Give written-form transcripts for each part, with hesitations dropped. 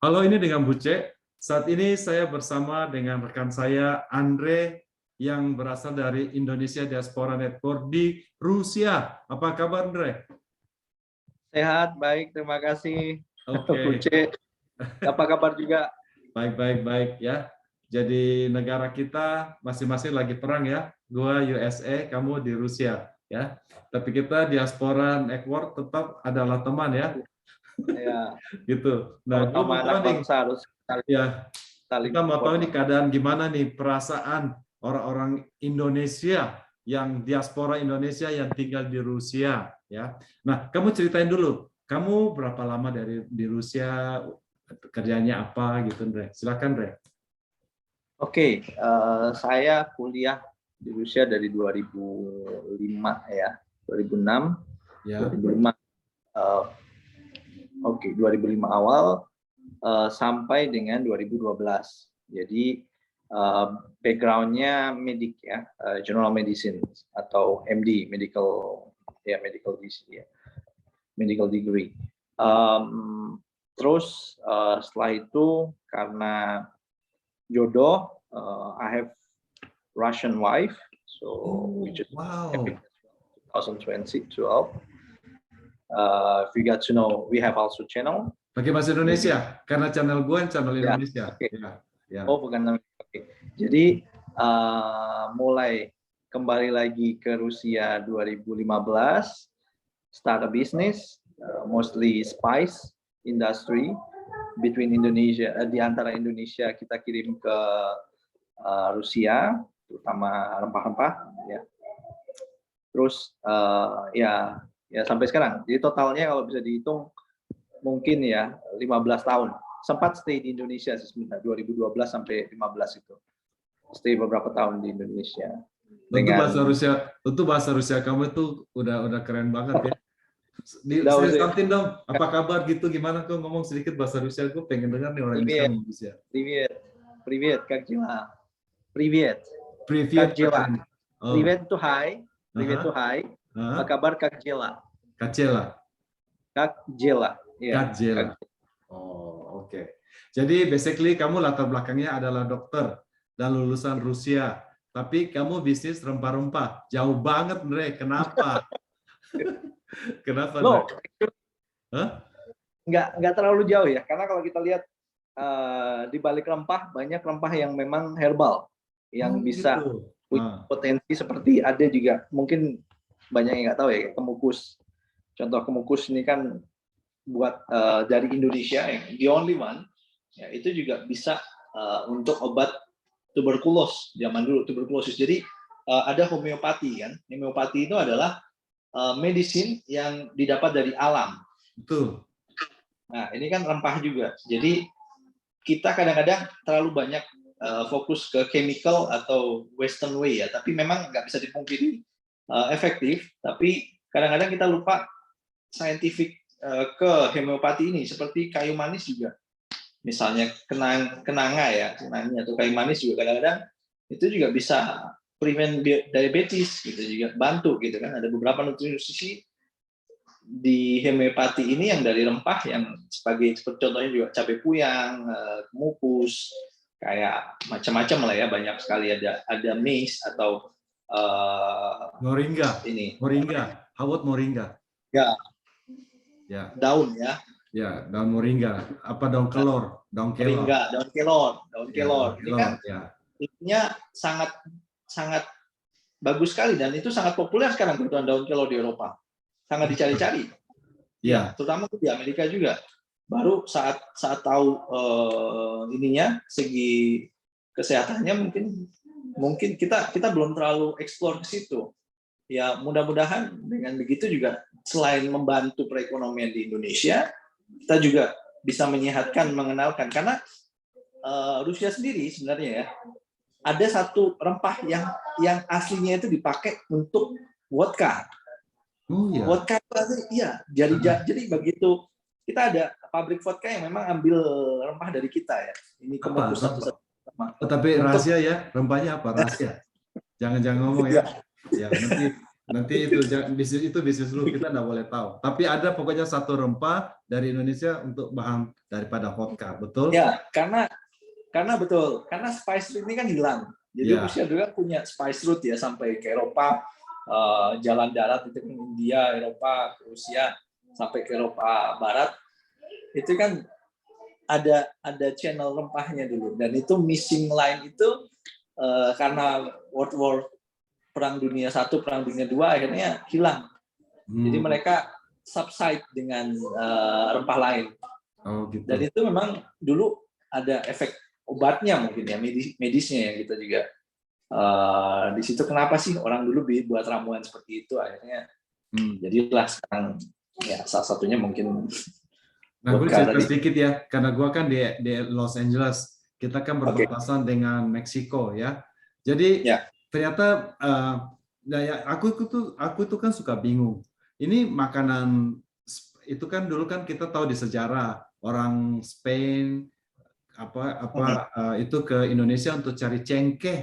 Halo, ini dengan Buce. Saat ini saya bersama dengan rekan saya, Andre, yang berasal dari Indonesia Diaspora Network di Rusia. Apa kabar, Andre? Sehat, baik, terima kasih. Oke, Buce, apa kabar juga? baik, baik, baik ya. Jadi negara kita masing-masing lagi perang ya. Gua USA, kamu di Rusia ya. Tapi kita Diaspora Network tetap adalah teman ya. Ya, Gitu. Nah, gue sama mau tahu anak nih, bangsa harus ya, saling kita mau support tahu nih lah. keadaan gimana nih perasaan orang-orang Indonesia yang diaspora Indonesia yang tinggal di Rusia ya. Nah, kamu ceritain dulu, kamu berapa lama di Rusia, kerjanya apa gitu, Andre? Silakan, Andre. Oke, saya kuliah di Rusia dari 2005 ya, 2006, Ya. 2005. eh, Oke, 2005 awal sampai dengan 2012. Jadi backgroundnya medik ya, general medicine atau MD, medical ya, medical degree. Terus setelah itu karena jodoh, I have Russian wife, so we just Wow. 2012. If you got to know, we have also channel. Pakai bahasa Indonesia karena channel gue channel Ya, Indonesia. oke. Ya, ya. Oh, bukan. Okay. Jadi mulai kembali lagi ke Rusia 2015, start a business, mostly spice industry between Indonesia, di antara Indonesia kita kirim ke Rusia, terutama rempah-rempah ya. Terus ya sampai sekarang. Jadi totalnya kalau bisa dihitung mungkin ya 15 tahun. Sempat stay di Indonesia sih sebentar, 2012 sampai 15 itu. Stay beberapa tahun di Indonesia. Tentu bahasa Rusia kamu itu udah keren banget ya. Saya kantin dong, apa kabar gitu, gimana kok ngomong sedikit bahasa Rusia, gue pengen dengar nih orang yang bisa ngomong Rusia. Привет, как дела? Привет. Привет, Как дела? Привет itu hai. Привет itu hai. Apa kabar, как дела? Kacela. Как дела. Kacela. Oh, oke. Jadi basically kamu latar belakangnya adalah dokter dan lulusan Rusia, tapi kamu bisnis rempah-rempah. Jauh banget, Andre. Kenapa? Kenapa, Andre? Nggak terlalu jauh ya, karena kalau kita lihat di balik rempah banyak rempah yang memang herbal yang bisa punya potensi, seperti ada juga mungkin banyak yang nggak tahu ya, kemukus. Contoh kemukus ini kan buat dari Indonesia, the only one ya, itu juga bisa untuk obat tuberkulos zaman dulu, tuberkulosis. Jadi ada homeopati kan. Homeopati itu adalah medicine yang didapat dari alam. Betul. Nah, ini kan rempah juga. Jadi kita kadang-kadang terlalu banyak fokus ke chemical atau western way ya, tapi memang nggak bisa dipungkiri efektif, tapi kadang-kadang kita lupa scientific ke homeopati ini, seperti kayu manis juga. Misalnya kenanga ya, kenanga atau kayu manis juga kadang-kadang itu juga bisa prevent diabetes gitu, juga bantu gitu kan. Ada beberapa nutrisi di homeopati ini yang dari rempah, yang seperti contohnya juga cabai puyang, kemukus, kayak macam-macam lah ya, banyak sekali, ada mace atau moringa. Ini moringa, how about moringa? Ya. Daun ya. Ya, daun moringa. Apa daun kelor? Daun kelor. Moringa, daun kelor. Ini kan intinya sangat bagus sekali, dan itu sangat populer sekarang kebetulan daun kelor di Eropa. Sangat dicari-cari. Ya, terutama di Amerika juga. Baru saat tahu ininya, segi kesehatannya, mungkin kita belum terlalu eksplor ke situ. Ya, mudah-mudahan dengan begitu juga selain membantu perekonomian di Indonesia, kita juga bisa menyehatkan, mengenalkan. Karena Rusia sendiri sebenarnya ya, ada satu rempah yang aslinya itu dipakai untuk vodka. Vodka itu iya. Jadi begitu kita ada pabrik vodka yang memang ambil rempah dari kita ya. Ini kemukus satu-satu. Tapi rahasia ya, rempahnya apa? Rahasia. Jangan ngomong ya. Ya, nanti Nanti itu bisnis lu, kita nggak boleh tahu. Tapi ada pokoknya satu rempah dari Indonesia untuk bahan daripada vodka, betul? Ya, karena betul, karena spice route ini kan hilang. Jadi Ya. Rusia juga punya spice route ya sampai ke Eropa, jalan darat itu kan India, Eropa, ke Rusia sampai ke Eropa Barat. Itu kan ada channel rempahnya dulu, dan itu missing line itu karena World War Perang Dunia I, Perang Dunia II akhirnya hilang. Jadi mereka subside dengan rempah lain. Oh, gitu. Dan itu memang dulu ada efek obatnya mungkin ya, medisnya yang kita juga di situ. Kenapa sih orang dulu buat ramuan seperti itu, akhirnya jadilah sekarang ya salah satunya mungkin. Nah, gue cerita sedikit ya, karena gue kan di Los Angeles, kita kan berbatasan dengan Meksiko ya. Jadi ternyata aku tuh kan suka bingung. Ini makanan itu kan dulu kan kita tahu di sejarah orang Spain itu ke Indonesia untuk cari cengkeh.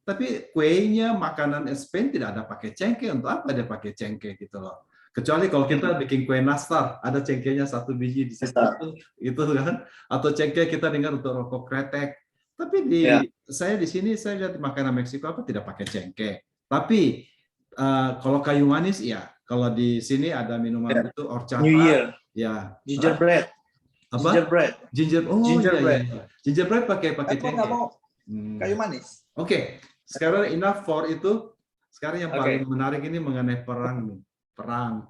Tapi kuenya makanan Spain tidak ada pakai cengkeh. Untuk apa dia pakai cengkeh gitu loh? Kecuali kalau kita bikin kue nastar, ada cengkehnya 1 biji di situ, itu kan? Atau cengkeh kita dengar untuk rokok kretek. Tapi saya di sini saya lihat makanan Meksiko tidak pakai cengkeh. Tapi kalau kayu manis ya, kalau di sini ada minuman itu horchata, New Year, ya. Gingerbread. Apa? Gingerbread. Gingerbread pakai cengkeh. Nggak mau kayu manis. Oke. Sekarang enough for itu. Sekarang yang paling menarik ini mengenai perang. Perang.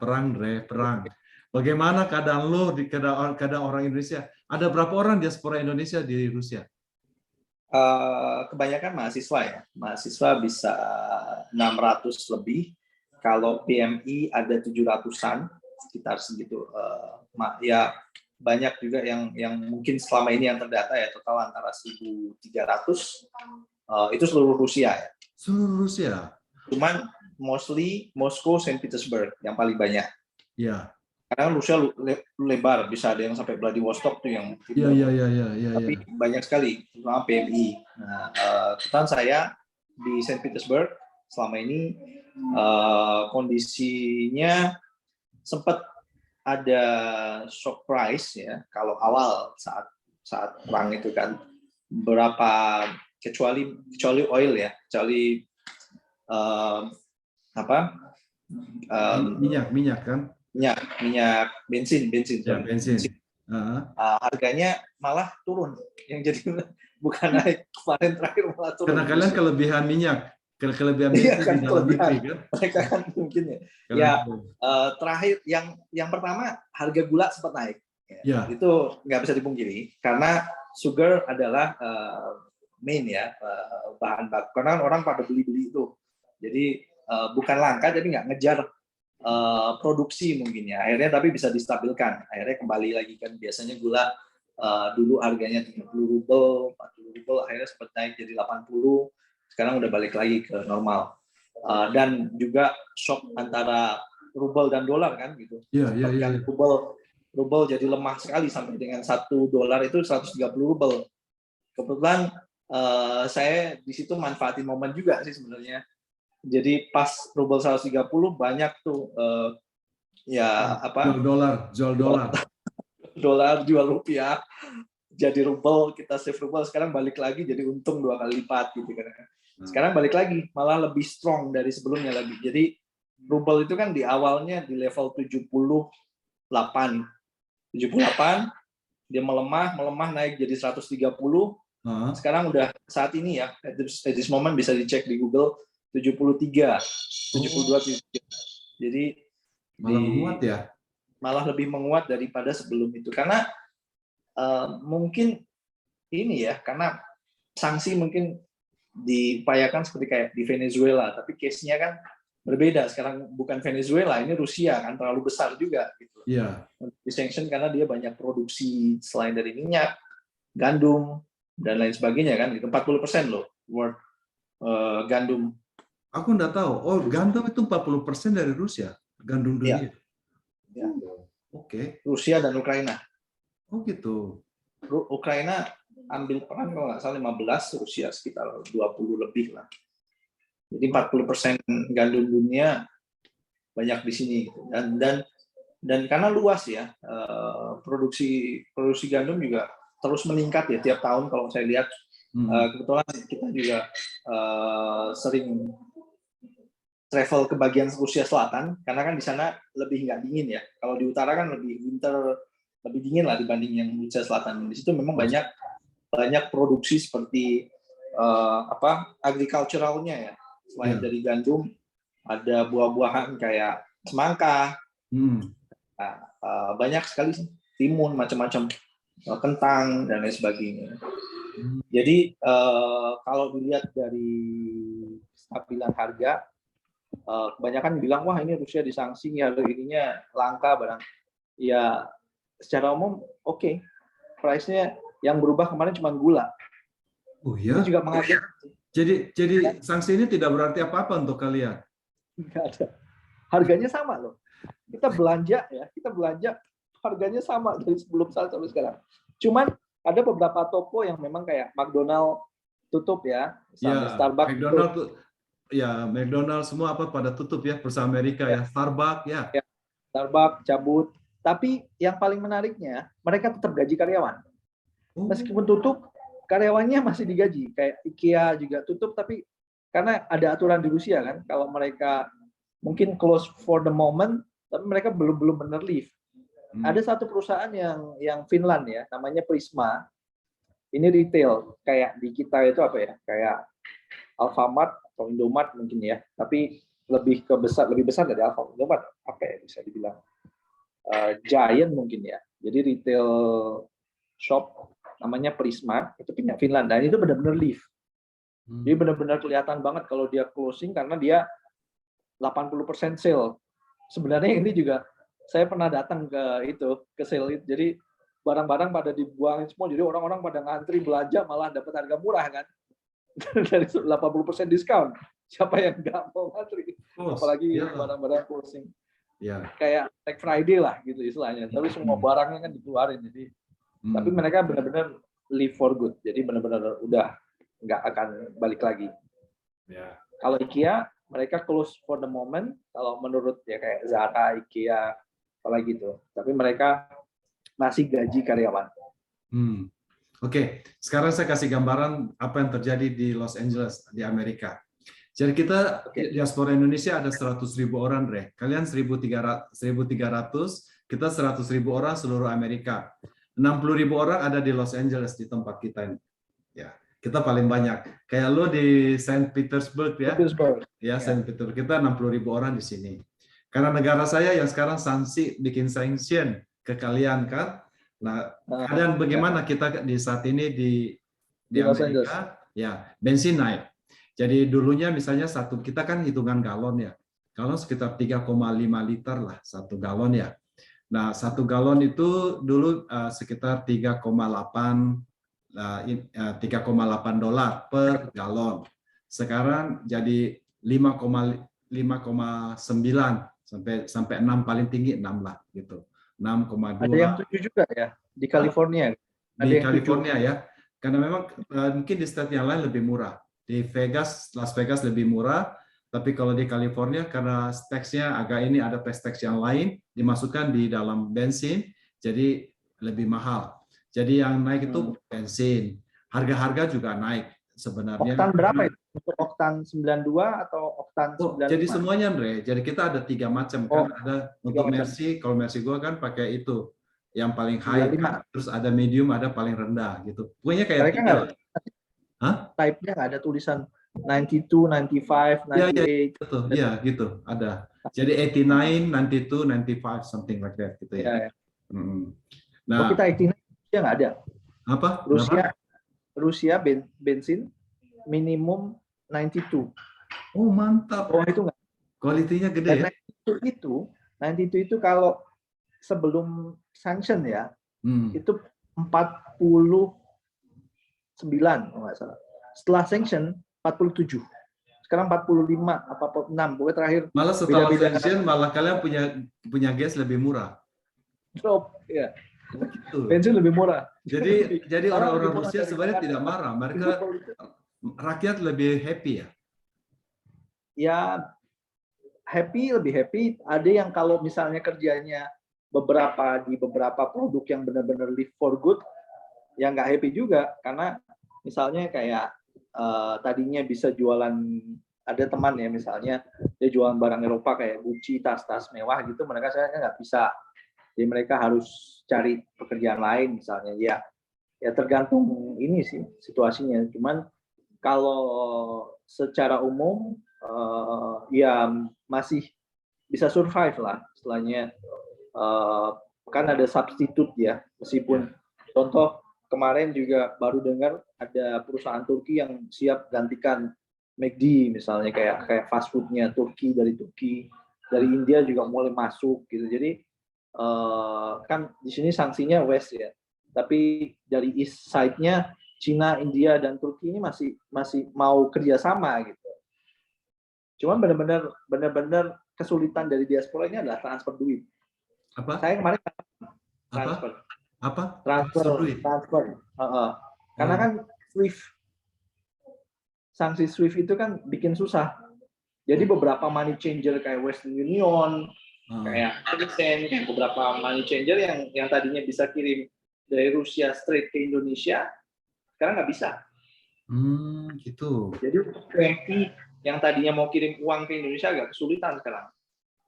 Bagaimana keadaan lo di keadaan orang Indonesia? Ada berapa orang diaspora Indonesia di Rusia? Kebanyakan mahasiswa ya. Mahasiswa bisa 600 lebih. Kalau PMI ada 700-an, sekitar segitu. Ya banyak juga yang mungkin selama ini yang terdata ya, total antara 1.300. Itu seluruh Rusia ya. Seluruh Rusia. Cuman mostly Moskow, Saint Petersburg yang paling banyak. Iya. Karena Rusia lebar, bisa ada yang sampai Vladivostok tuh yang. Iya. Tapi banyak sekali, terutama PMI. Nah, kebetulan saya di Saint Petersburg selama ini kondisinya sempat ada shock price ya. Kalau awal saat perang itu kan berapa kecuali oil ya, kecuali minyak kan? Minyak bensin. Ya, bensin. Harganya malah turun, yang jadi bukan naik kemarin terakhir malah turun. Karena kalian kelebihan minyak, kelebihan bensin kan, di dalam negeri kan? Mereka kan mungkin ya. Terakhir yang pertama harga gula sempat naik. Ya. Itu nggak bisa dipungkiri karena sugar adalah main ya, bahan baku. Karena orang pada beli itu. Jadi bukan langka, jadi nggak ngejar produksi mungkin ya. Akhirnya tapi bisa distabilkan. Akhirnya kembali lagi kan, biasanya gula dulu harganya 30 rubel, 40 rubel, akhirnya sempat naik jadi 80. Sekarang udah balik lagi ke normal. Dan juga shock antara rubel dan dolar kan gitu. Iya. Rubel jadi lemah sekali sampai dengan $1 itu 130 rubel. Kebetulan saya di situ manfaatin momen juga sih sebenarnya. Jadi pas rubel 130 banyak tuh jual dolar. Dolar jual rupiah. Jadi rubel, kita save rubel, sekarang balik lagi jadi untung 2 kali lipat gitu kan. Sekarang balik lagi malah lebih strong dari sebelumnya lagi. Jadi rubel itu kan di awalnya di level 78, dia melemah naik jadi 130. Sekarang udah saat ini ya, at this moment bisa dicek di Google 72. Jadi malah menguat ya. Malah lebih menguat daripada sebelum itu karena mungkin ini ya, karena sanksi mungkin diupayakan seperti kayak di Venezuela, tapi case-nya kan berbeda. Sekarang bukan Venezuela, ini Rusia kan, terlalu besar juga gitu. Iya. Di sanction karena dia banyak produksi selain dari minyak, gandum dan lain sebagainya kan, itu 40% loh worth gandum. Aku nggak tahu. Oh, gandum itu 40% dari Rusia, gandum dunia. Ya. Oke. Rusia dan Ukraina. Oh gitu. Ukraina ambil peran kalau nggak salah 15, Rusia sekitar 20 lebih lah. Jadi 40% gandum dunia banyak di sini gitu. Dan karena luas ya, produksi gandum juga terus meningkat ya tiap tahun kalau saya lihat. Kebetulan kita juga sering travel ke bagian Rusia Selatan karena kan di sana lebih nggak dingin ya. Kalau di utara kan lebih winter, lebih dingin lah dibanding yang Rusia Selatan. Di situ memang banyak produksi seperti agriculturalnya ya. Selain dari gandum, ada buah-buahan kayak semangka. Banyak sekali sih, timun, macam-macam, kentang dan lain sebagainya. Jadi kalau dilihat dari stabilan harga, kebanyakan bilang wah ini Rusia disanksi, harga ininya langka barang. Ya secara umum oke. Price-nya yang berubah kemarin cuma gula. Oh ya. Ini juga mengagetkan. Jadi sanksi ini tidak berarti apa-apa untuk kalian? Nggak ada. Harganya sama loh. Kita belanja harganya sama dari sebelum sampai sekarang. Cuman ada beberapa toko yang memang kayak McDonald tutup ya, ya Starbucks McDonald tuh, ya McDonald semua pada tutup ya, perusahaan Amerika ya, Starbucks ya. Starbucks cabut. Tapi yang paling menariknya mereka tetap gaji karyawan. Meskipun tutup, karyawannya masih digaji. Kayak IKEA juga tutup, tapi karena ada aturan di Rusia kan, kalau mereka mungkin close for the moment, tapi mereka belum benar leave. Ada satu perusahaan yang Finland ya, namanya Prisma. Ini retail, kayak di kita itu apa ya? Kayak Alfamart atau Indomart mungkin ya, tapi lebih besar dari Alfamart. Indomart apa ya bisa dibilang? Giant mungkin ya. Jadi retail shop namanya Prisma, itu punya Finland, dan itu benar-benar live. Jadi benar-benar kelihatan banget kalau dia closing karena dia 80% sale. Sebenarnya ini juga saya pernah datang ke sale itu. Jadi barang-barang pada dibuangin semua, jadi orang-orang pada ngantri belanja malah dapat harga murah kan. Dari 80% diskon. Siapa yang nggak mau ngantri? Apalagi barang-barang closing. Kayak Black Friday lah gitu istilahnya. Tapi semua barangnya kan dikeluarin. Jadi tapi mereka benar-benar live for good. Jadi benar-benar udah nggak akan balik lagi. Kalau IKEA mereka close for the moment. Kalau menurut ya kayak Zara, IKEA, apalagi gitu. Tapi mereka masih gaji karyawan. Oke, sekarang saya kasih gambaran apa yang terjadi di Los Angeles di Amerika. Jadi kita diaspora Indonesia ada 100.000 orang, Re. Kalian 1.300, kita 100.000 orang seluruh Amerika. 60.000 orang ada di Los Angeles di tempat kita ini. Ya, kita paling banyak. Kayak lo di Saint Petersburg ya. Ya, Saint Petersburg. Kita 60.000 orang di sini. Karena negara saya yang sekarang bikin sanction ke kalian kan. Nah, keadaan bagaimana kita di saat ini di Amerika? Ya, bensin naik. Jadi dulunya misalnya kita kan hitungan galon ya. Galon sekitar 3,5 liter lah satu galon ya. Nah, satu galon itu dulu sekitar 3,8 $3,8 per galon. Sekarang jadi 5,9 sampai 6 paling tinggi 6 lah gitu. 6,2. Ada yang 7 juga ya di California. Di California ya. Karena memang mungkin di state yang lain lebih murah. Di Las Vegas lebih murah, tapi kalau di California karena tax-nya ada tax yang lain dimasukkan di dalam bensin, jadi lebih mahal. Jadi yang naik itu bensin. Harga-harga juga naik sebenarnya. Oktan berapa itu? Untuk oktan 92 atau oktan 95? Jadi semuanya, Andre. Jadi kita ada 3 macam kan. Ada untuk Mercy, kalau Mercy gua kan pakai itu yang paling high kan. Terus ada medium, ada paling rendah gitu. Pokoknya kayak type-nya nggak ada tulisan 92, 95, 98. Betul. Iya, gitu. Ada. Jadi 89, 92, 95, something like that gitu ya. Nah, kita 89 dia nggak ada. Apa? Rusia bensin minimum 92. Oh, mantap. Oh, itu nggak. Kualitinya gede ya. 92 itu kalau sebelum sanction ya, itu 49 kalau nggak salah. Setelah sanction 47. Sekarang 45 apa 46. Pokoknya terakhir. Malah setelah sanction malah kalian punya gas lebih murah. Drop ya. Gitu. Bensin lebih murah. Jadi orang-orang Rusia sebenarnya tidak marah. Mereka rakyat lebih happy ya. Ya lebih happy. Ada yang kalau misalnya kerjanya di beberapa produk yang benar-benar live for good, yang nggak happy juga, karena misalnya kayak tadinya bisa jualan, ada teman ya misalnya dia jualan barang Eropa kayak Gucci, tas-tas mewah gitu, mereka saya nggak bisa, jadi mereka harus cari pekerjaan lain misalnya. Ya tergantung ini sih situasinya. Cuman kalau secara umum ya masih bisa survive lah istilahnya. Kan ada substitute ya, meskipun contoh kemarin juga baru dengar ada perusahaan Turki yang siap gantikan McD misalnya, kayak fast foodnya Turki, dari India juga mulai masuk gitu. Jadi kan di sini sanksinya West ya, tapi dari East side-nya Cina, India dan Turki ini masih mau kerjasama gitu. Cuman benar-benar kesulitan dari diaspora ini adalah transfer duit. Apa? Saya kemarin transfer. Apa? Transfer. Karena kan sanksi SWIFT itu kan bikin susah. Jadi beberapa money changer kayak Western Union, kayak Tencent, kayak beberapa money changer yang tadinya bisa kirim dari Rusia straight ke Indonesia, sekarang nggak bisa. Gitu. Jadi PMI yang tadinya mau kirim uang ke Indonesia agak kesulitan sekarang.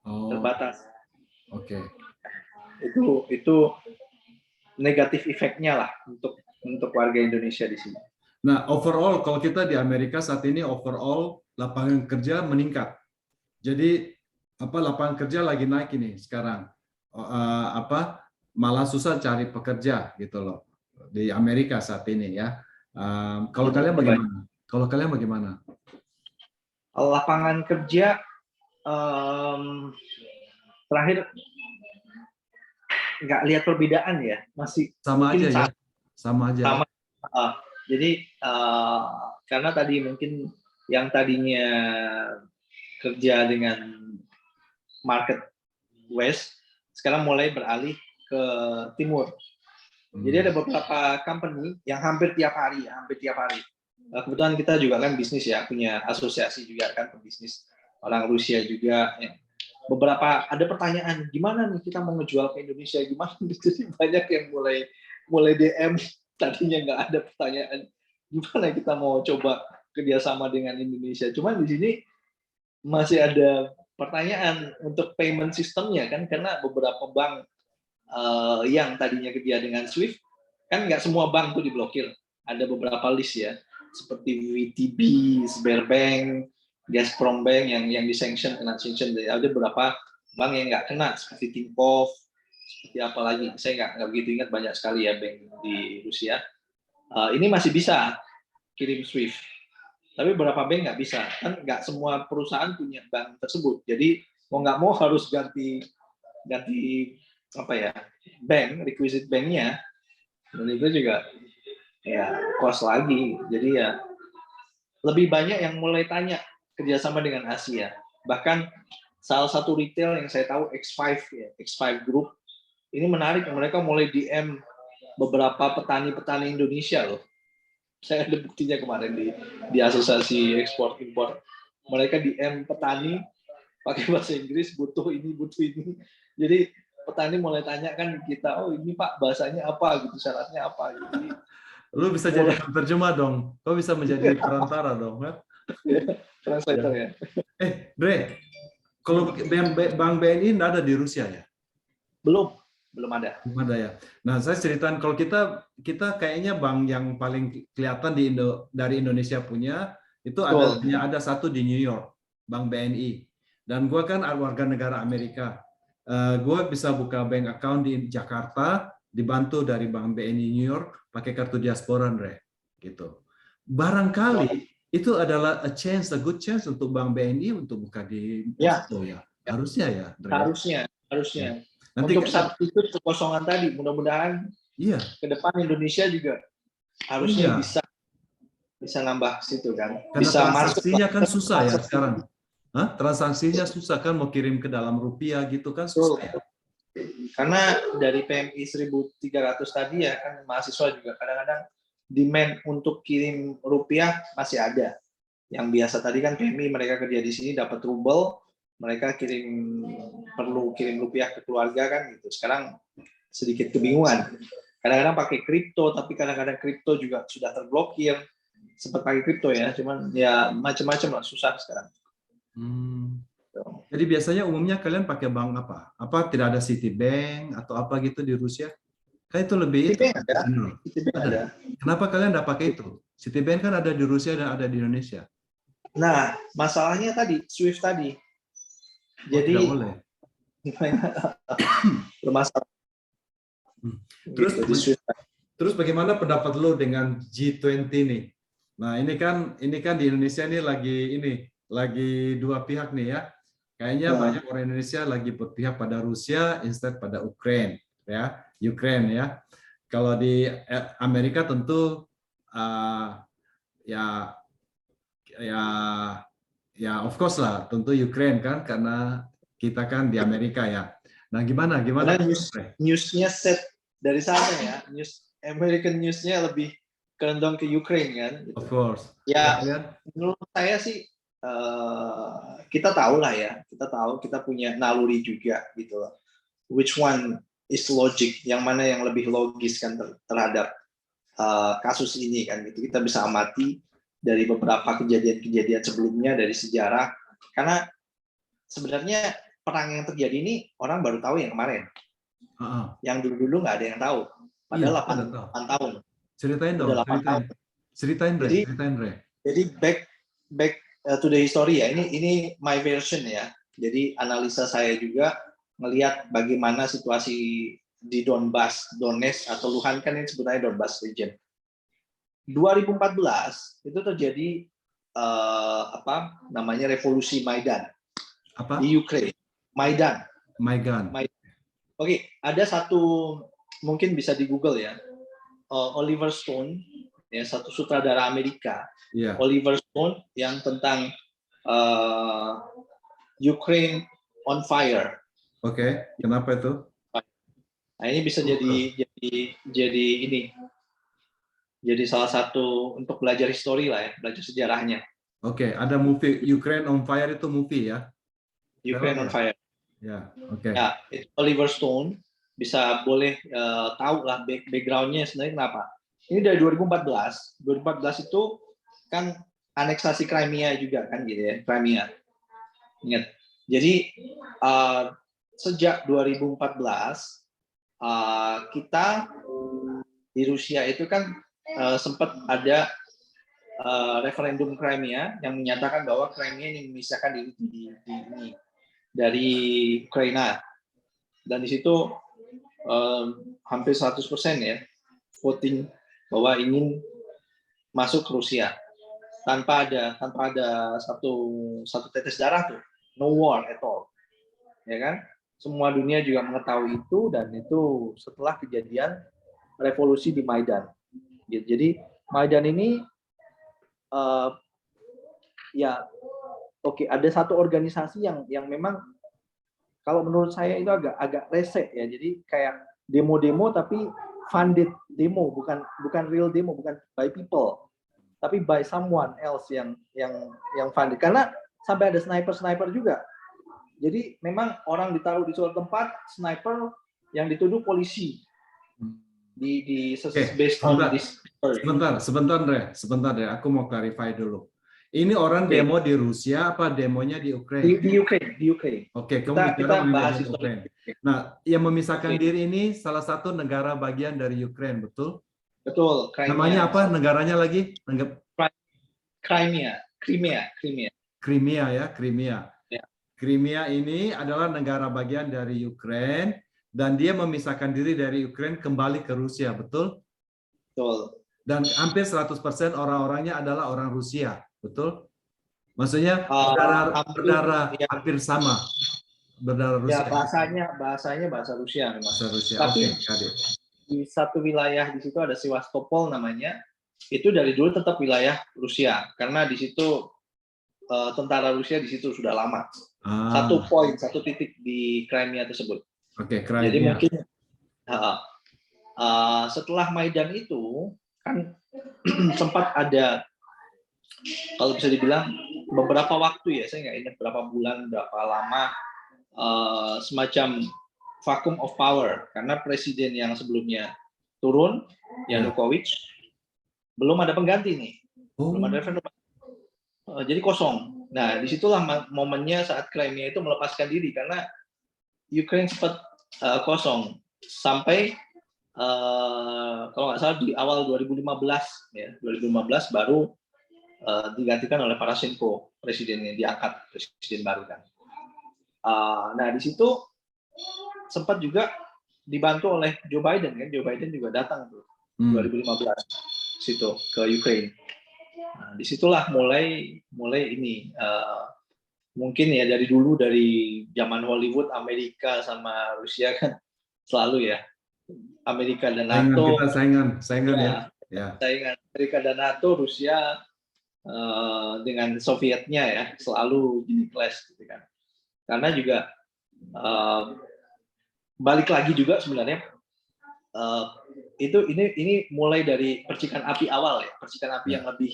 Terbatas. Oke. Itu negatif efeknya lah untuk warga Indonesia di sini. Nah, overall kalau kita di Amerika saat ini overall lapangan kerja meningkat. Jadi lapangan kerja lagi naik ini sekarang. Malah susah cari pekerja gitu loh di Amerika saat ini ya. Kalau kalian bagaimana? Lapangan kerja terakhir nggak lihat perbedaan ya, masih sama aja ya. Sama aja. Jadi karena tadi mungkin yang tadinya kerja dengan market West sekarang mulai beralih ke Timur. Jadi ada beberapa company yang hampir tiap hari. Kebetulan kita juga kan bisnis ya, punya asosiasi juga kan pebisnis orang Rusia juga. Beberapa ada pertanyaan, gimana nih kita mau ngejual ke Indonesia, gimana? Jadi banyak yang mulai DM, tadinya nggak ada pertanyaan, gimana kita mau coba kerjasama dengan Indonesia. Cuman di sini masih ada pertanyaan untuk payment sistemnya kan, karena beberapa bank yang tadinya kerja dengan SWIFT, kan nggak semua bank tuh diblokir. Ada beberapa list ya, seperti VTB, Sberbank, Gazprom Bank yang disanction, kena sanction. Ada beberapa bank yang nggak kena, seperti Tinkoff, seperti apa lagi. Saya nggak begitu ingat, banyak sekali ya bank di Rusia. Ini masih bisa kirim SWIFT. Tapi beberapa bank nggak bisa. Kan nggak semua perusahaan punya bank tersebut. Jadi mau nggak mau harus ganti bank, requisite banknya. Dan itu juga ya cost lagi. Jadi ya lebih banyak yang mulai tanya kerjasama dengan Asia. Bahkan salah satu retail yang saya tahu X5 Group, ini menarik, mereka mulai DM beberapa petani Indonesia loh. Saya ada buktinya kemarin di asosiasi ekspor impor. Mereka DM petani pakai bahasa Inggris, butuh ini. Jadi petani mulai tanya kan kita, oh ini Pak bahasanya apa gitu, syaratnya apa gitu. Lu bisa jadi terjemah dong. Kau bisa menjadi perantara dong, kan? Translator ya. Bre, kalau Bank BNI nggak ada di Rusia ya? Belum ada. Belum ada ya. Nah, saya ceritain kalau kita kayaknya bank yang paling kelihatan dari Indonesia punya itu ada satu di New York, Bank BNI. Dan gue kan warga negara Amerika. Gue bisa buka bank account di Jakarta, dibantu dari Bank BNI New York pakai kartu diaspora, Andre. Gitu. Barangkali itu adalah a good chance untuk Bank BNI untuk buka di Moskow ya. Harusnya ya, Andre. Harusnya. Nanti untuk substitut kekosongan tadi, mudah-mudahan ke depan Indonesia juga harusnya bisa nambah situ kan. Karena bisa transaksinya kan susah ya sekarang. Transaksinya susah kan, mau kirim ke dalam rupiah gitu kan susah ya. Karena dari PMI 1.300 tadi ya kan, mahasiswa juga kadang-kadang demand untuk kirim rupiah masih ada. Yang biasa tadi kan PMI mereka kerja di sini dapat rubel, mereka perlu kirim rupiah ke keluarga kan gitu. Sekarang sedikit kebingungan. Kadang-kadang pakai kripto, tapi kadang-kadang kripto juga sudah terblokir. Sempat pakai kripto ya, cuman ya macam-macam lah, susah sekarang. Jadi biasanya umumnya kalian pakai bank apa? Apa tidak ada Citibank atau apa gitu di Rusia? Kan itu lebih itu. Citibank ada. Kenapa kalian tidak pakai itu? Citibank kan ada di Rusia dan ada di Indonesia. Nah, masalahnya tadi SWIFT tadi. Jadi tidak boleh. bermasalah. Terus bagaimana pendapat lo dengan G20 nih? Nah, ini kan di Indonesia ini lagi dua pihak nih ya. Kayaknya banyak orang Indonesia lagi berpihak pada Rusia instead pada Ukraine ya. Kalau di Amerika tentu ya of course lah, tentu Ukraine kan, karena kita kan di Amerika ya. Nah, gimana? Newsnya set dari sana ya, American newsnya lebih condong ke Ukraine kan. Gitu. Of course. Ya, menurut saya sih kita tahu lah ya, kita punya naluri juga gitu loh. Which one is logic? Yang mana yang lebih logis kan terhadap kasus ini kan gitu. Kita bisa amati dari beberapa kejadian-kejadian sebelumnya dari sejarah, karena sebenarnya perang yang terjadi ini orang baru tahu yang kemarin. Yang dulu nggak ada yang tahu. Padahal 8 tahun. Ceritain dong. Ceritain Re. Jadi back to the history ya. Ini my version ya. Jadi analisa saya juga melihat bagaimana situasi di Donetsk atau Luhansk, kan ini sebenarnya Donbas region. 2014 itu terjadi revolusi Maidan di Ukraine. Maidan. Oke, ada satu, mungkin bisa di Google ya, Oliver Stone, ya, satu sutradara Amerika, Oliver Stone, yang tentang Ukraine on Fire. Oke, kenapa itu? Nah, ini bisa jadi salah satu untuk belajar histori lah ya, belajar sejarahnya. Oke, ada movie Ukraine on Fire, itu movie ya? Ukraine on Fire. Ya, oke. Ya, itu Oliver Stone, bisa boleh tahu lah background-nya sebenarnya kenapa. Ini dari 2014. 2014 itu kan aneksasi Crimea juga kan gitu ya, Crimea. Ingat. Jadi sejak 2014 kita di Rusia itu kan sempat ada referendum Crimea yang menyatakan bahwa Crimea ini memisahkan diri dari Ukraina, dan di situ hampir 100% ya voting bahwa ingin masuk ke Rusia tanpa ada satu tetes darah tuh, no war at all, ya kan? Semua dunia juga mengetahui itu, dan itu setelah kejadian revolusi di Maidan. Jadi Maidan ini ada satu organisasi yang memang kalau menurut saya itu agak rese ya. Jadi kayak demo-demo tapi funded demo, bukan real demo, bukan by people, tapi by someone else yang funded. Karena sampai ada sniper juga. Jadi memang orang ditaruh di suatu tempat, sniper yang dituduh polisi. Sebentar deh, aku mau clarify dulu. Ini orang demo di Rusia apa demonya di Ukraina? Di Ukraina. Oke, kamu bicara bahas Ukraina. Nah, yang memisahkan diri ini salah satu negara bagian dari Ukraina, betul? Betul. Namanya apa negaranya lagi? Crimea. Crimea ini adalah negara bagian dari Ukraina, dan dia memisahkan diri dari Ukraina kembali ke Rusia, betul? Betul. Dan hampir 100% orang-orangnya adalah orang Rusia, betul? Maksudnya berdarah hampir sama, berdarah Rusia. Ya, bahasanya bahasa Rusia memang. Bahasa Rusia. Tapi di satu wilayah di situ ada Sevastopol namanya, itu dari dulu tetap wilayah Rusia, karena di situ tentara Rusia di situ sudah lama. Satu titik di Crimea tersebut. Oke, Crimea. Jadi mungkin setelah Maidan itu kan sempat ada, kalau bisa dibilang beberapa waktu ya, saya nggak ingat berapa bulan, berapa lama, semacam vacuum of power karena presiden yang sebelumnya turun, Yanukovych, belum ada pengganti nih, belum ada referendum, jadi kosong. Nah, disitulah momennya saat Crimea itu melepaskan diri karena Ukraine sempat kosong sampai kalau nggak salah di awal 2015 ya, 2015 baru digantikan oleh Poroshenko, presiden yang diangkat presiden baru kan. Nah di situ sempat juga dibantu oleh Joe Biden kan, Joe Biden juga datang tuh 2015 situ ke Ukraine. Nah, disitulah mulai ini mungkin ya dari dulu, dari zaman Hollywood, Amerika sama Rusia kan selalu ya, Amerika dan NATO, saingan ya. Saingan Amerika dan NATO, Rusia dengan Sovietnya ya selalu jadi clash gitu kan. Karena juga balik lagi juga sebenarnya ini mulai dari percikan api awal ya, percikan api yang lebih.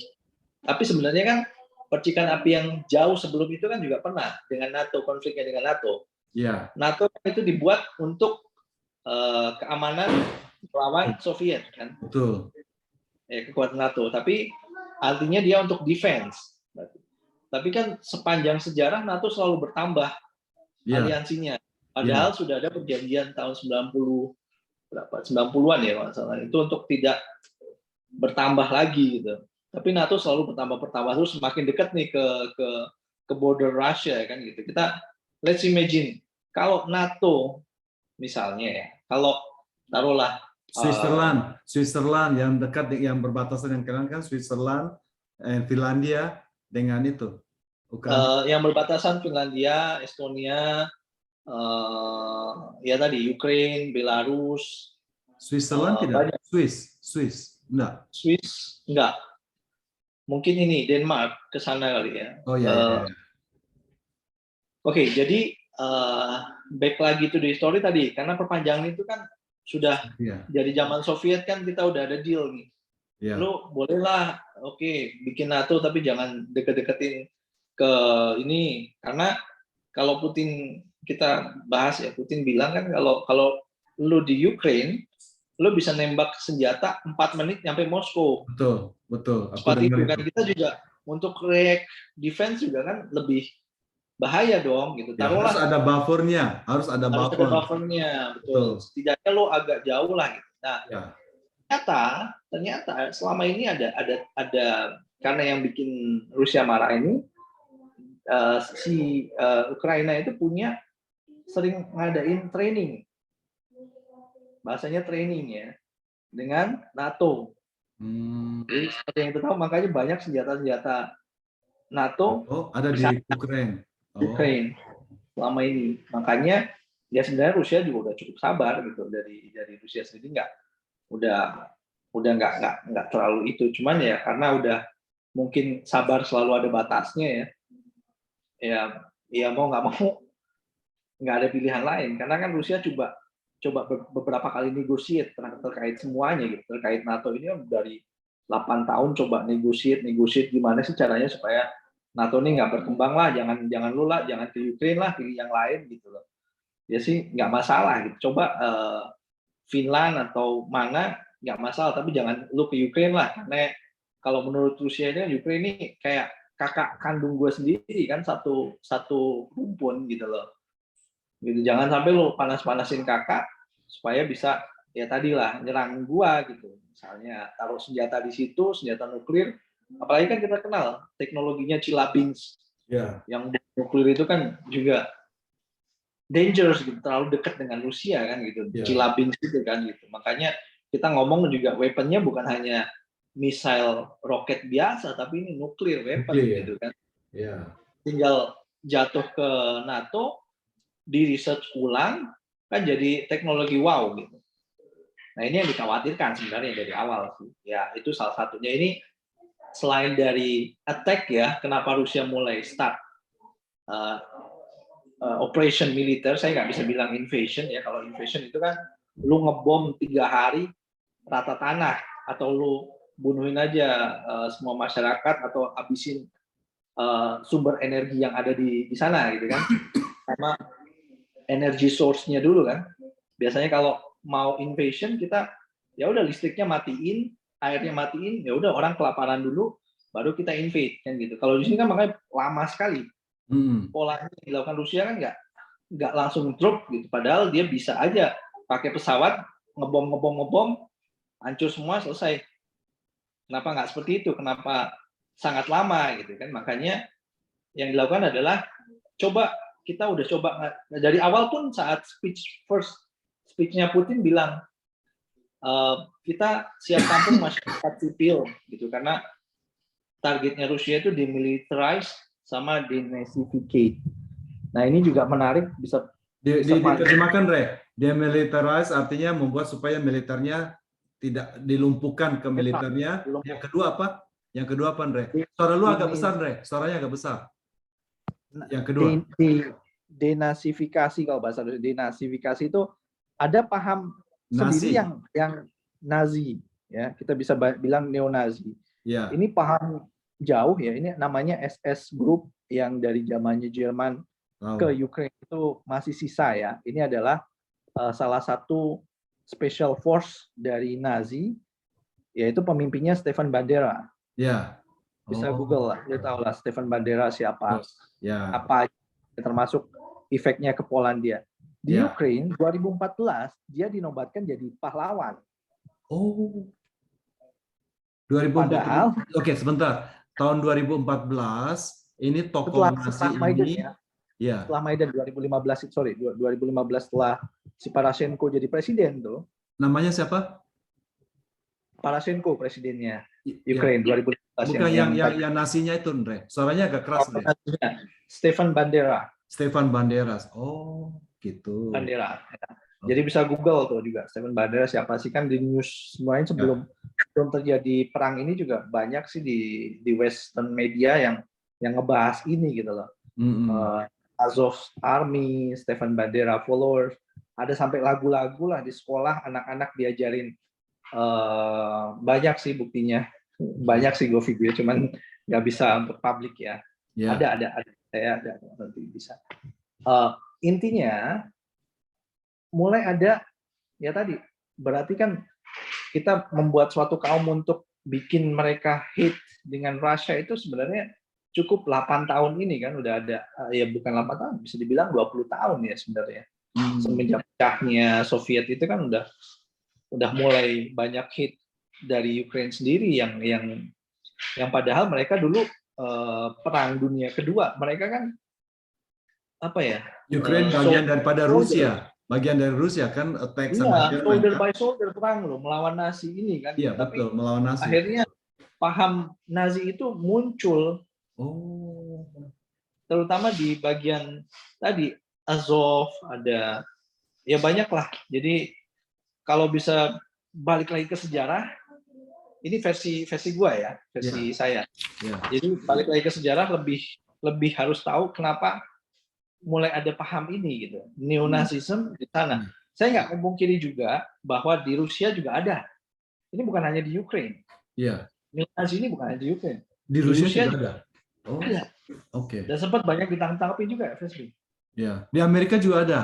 Tapi sebenarnya kan percikan api yang jauh sebelum itu kan juga pernah dengan NATO, konfliknya dengan NATO. Yeah. NATO itu dibuat untuk keamanan melawan Soviet kan. Betul. Kekuatan NATO, tapi artinya dia untuk defense. Tapi kan sepanjang sejarah NATO selalu bertambah aliansinya. Padahal sudah ada perjanjian tahun 90-an ya kalau salah, itu untuk tidak bertambah lagi gitu. Tapi NATO selalu bertambah terus, semakin dekat nih ke border Russia kan gitu. Kita let's imagine kalau NATO misalnya ya, kalau taruhlah Switzerland yang dekat, yang berbatasan yang kalian kan Switzerland, Finlandia dengan itu. Yang berbatasan Finlandia, Estonia, ya tadi Ukraine, Belarus. Switzerland tidak? Swiss enggak? Swiss enggak. Mungkin ini Denmark ke sana kali ya. Oh ya. Oke, jadi back lagi to the story tadi, karena perpanjangan itu kan sudah dari zaman Soviet kan kita udah ada deal nih. Lu bolehlah, bikin NATO tapi jangan deket-deketin ke ini, karena kalau Putin, kita bahas ya, Putin bilang kan kalau lu di Ukraine, lu bisa nembak senjata 4 menit nyampe Moskow. Betul. Seperti itu kan, kita juga untuk react defense juga kan lebih bahaya dong gitu. Taruhlah, harus ada buffernya, harus ada buffernya, betul. Setidaknya lo agak jauh lah gitu. Nah, ternyata selama ini ada karena yang bikin Rusia marah ini, Ukraina itu sering ngadain training, bahasanya training ya, dengan NATO. Jadi seperti yang kita tahu, makanya banyak senjata-senjata NATO ada di Ukraine. Selama ini. Makanya ya sebenarnya Rusia juga udah cukup sabar gitu, dari Rusia sendiri udah nggak terlalu itu, cuman ya karena udah mungkin sabar selalu ada batasnya ya mau nggak mau nggak ada pilihan lain, karena kan Rusia coba beberapa kali negosiasi terkait semuanya gitu, terkait NATO ini dari 8 tahun coba negosiasi gimana sih caranya supaya NATO ini nggak berkembang lah, jangan lu lah, jangan ke Ukraine lah, pilih yang lain gitu loh. Ya sih nggak masalah gitu, coba Finland atau mana nggak masalah, tapi jangan lu ke Ukraine lah, karena kalau menurut Rusia ini Ukraine ini kayak kakak kandung gue sendiri kan, satu rumpun gitu loh. Gitu, jangan sampai lu panas-panasin kakak supaya bisa ya tadilah nyerang gua gitu. Misalnya taruh senjata di situ, senjata nuklir. Apalagi kan kita kenal teknologinya Chelyabinsk. Yang nuklir itu kan juga dangerous gitu, terlalu dekat dengan Rusia kan gitu. Chelyabinsk itu kan gitu. Makanya kita ngomong juga weaponnya bukan hanya missile roket biasa, tapi ini nuklir weapon gitu kan. Tinggal jatuh ke NATO, di research ulang kan jadi teknologi wow gitu. Nah ini yang dikhawatirkan sebenarnya dari awal sih. Ya itu salah satunya. Ini selain dari attack ya, kenapa Rusia mulai start operation militer, saya nggak bisa bilang invasion ya. Kalau invasion itu kan lu ngebom 3 hari rata tanah, atau lu bunuhin aja semua masyarakat atau habisin sumber energi yang ada di sana gitu kan, sama energy source-nya dulu kan. Biasanya kalau mau invasion kita ya udah listriknya matiin, airnya matiin, ya udah orang kelaparan dulu, baru kita invade kan gitu. Kalau di sini kan makanya lama sekali. Polanya yang dilakukan Rusia kan nggak langsung drop gitu. Padahal dia bisa aja pakai pesawat ngebom, hancur semua, selesai. Kenapa nggak seperti itu? Kenapa sangat lama gitu kan? Makanya yang dilakukan adalah coba, kita udah coba dari awal pun saat speech-nya Putin bilang kita siap tampung masyarakat sipil gitu, karena targetnya Rusia itu demilitarize sama denazificate. Nah ini juga menarik, bisa diterjemahkan, Re. Demilitarize artinya membuat supaya militernya tidak dilumpuhkan ke militernya. Yang kedua apa? Yang kedua apa, Re? Suara lu agak besar, Re. Suaranya agak besar. Yang kedua. Denazifikasi, kalau bahasa denazifikasi itu ada paham sendiri yang Nazi, ya kita bisa bilang neo-Nazi. Ya. Ini paham jauh ya. Ini namanya SS Group yang dari zamannya Jerman ke Ukraine itu masih sisa ya. Ini adalah salah satu special force dari Nazi, yaitu pemimpinnya Stefan Bandera. Ya. Bisa Google lah, lu tahu lah Stefan Bandera siapa, apa termasuk efeknya ke Polandia. Di Ukraine 2014 dia dinobatkan jadi pahlawan. 2014. Padahal, oke, sebentar. Tahun 2014 ini tokoh Nazi ini. Ya. Setelah Maidan 2015, 2015 setelah si Poroshenko jadi presiden tuh. Namanya siapa? Poroshenko presidennya Ukraine 2015. Bukan yang nasinya itu, Andre. Suaranya agak keras, Andre. Stefan Bandera. Stefan Banderas. Oh, gitu. Bandera. Ya. Jadi bisa Google tuh juga Stefan Bandera siapa sih, kan di news semuanya sebelum terjadi perang ini juga banyak sih di Western media yang ngebahas ini gitu loh. Azov Army, Stefan Bandera followers, ada sampai lagu-lagu lah di sekolah, anak-anak diajarin. Banyak sih buktinya, banyak sih gue video, cuman nggak bisa untuk publik ya. Ada saya ada nanti bisa. Intinya mulai ada ya tadi, berarti kan kita membuat suatu kaum untuk bikin mereka hate dengan Russia itu sebenarnya cukup 8 tahun ini kan udah ada, ya bukan 8 tahun, bisa dibilang 20 tahun ya sebenarnya. Semenjak pecahnya Soviet itu kan udah mulai banyak hit dari Ukraine sendiri yang padahal mereka dulu perang dunia kedua, mereka kan apa ya? Ukraine bagian daripada Rusia. Bagian dari Rusia kan attack sama Jerman. Soldier by soldier perang loh melawan Nazi ini kan. Iya, betul, melawan Nazi. Akhirnya paham Nazi itu muncul. Terutama di bagian tadi Azov, ada ya banyak lah. Jadi kalau bisa balik lagi ke sejarah, ini versi gua ya, versi saya. Jadi balik lagi ke sejarah, lebih harus tahu kenapa mulai ada paham ini gitu, neonazisme di sana. Saya nggak memungkiri juga bahwa di Rusia juga ada. Ini bukan hanya di Ukraine. Neonazi ini bukan hanya di Ukraine. Di Rusia juga ada. Ada. Oke. Dan sempat banyak ditangkapin juga, Fesri. Ya, di Amerika juga ada.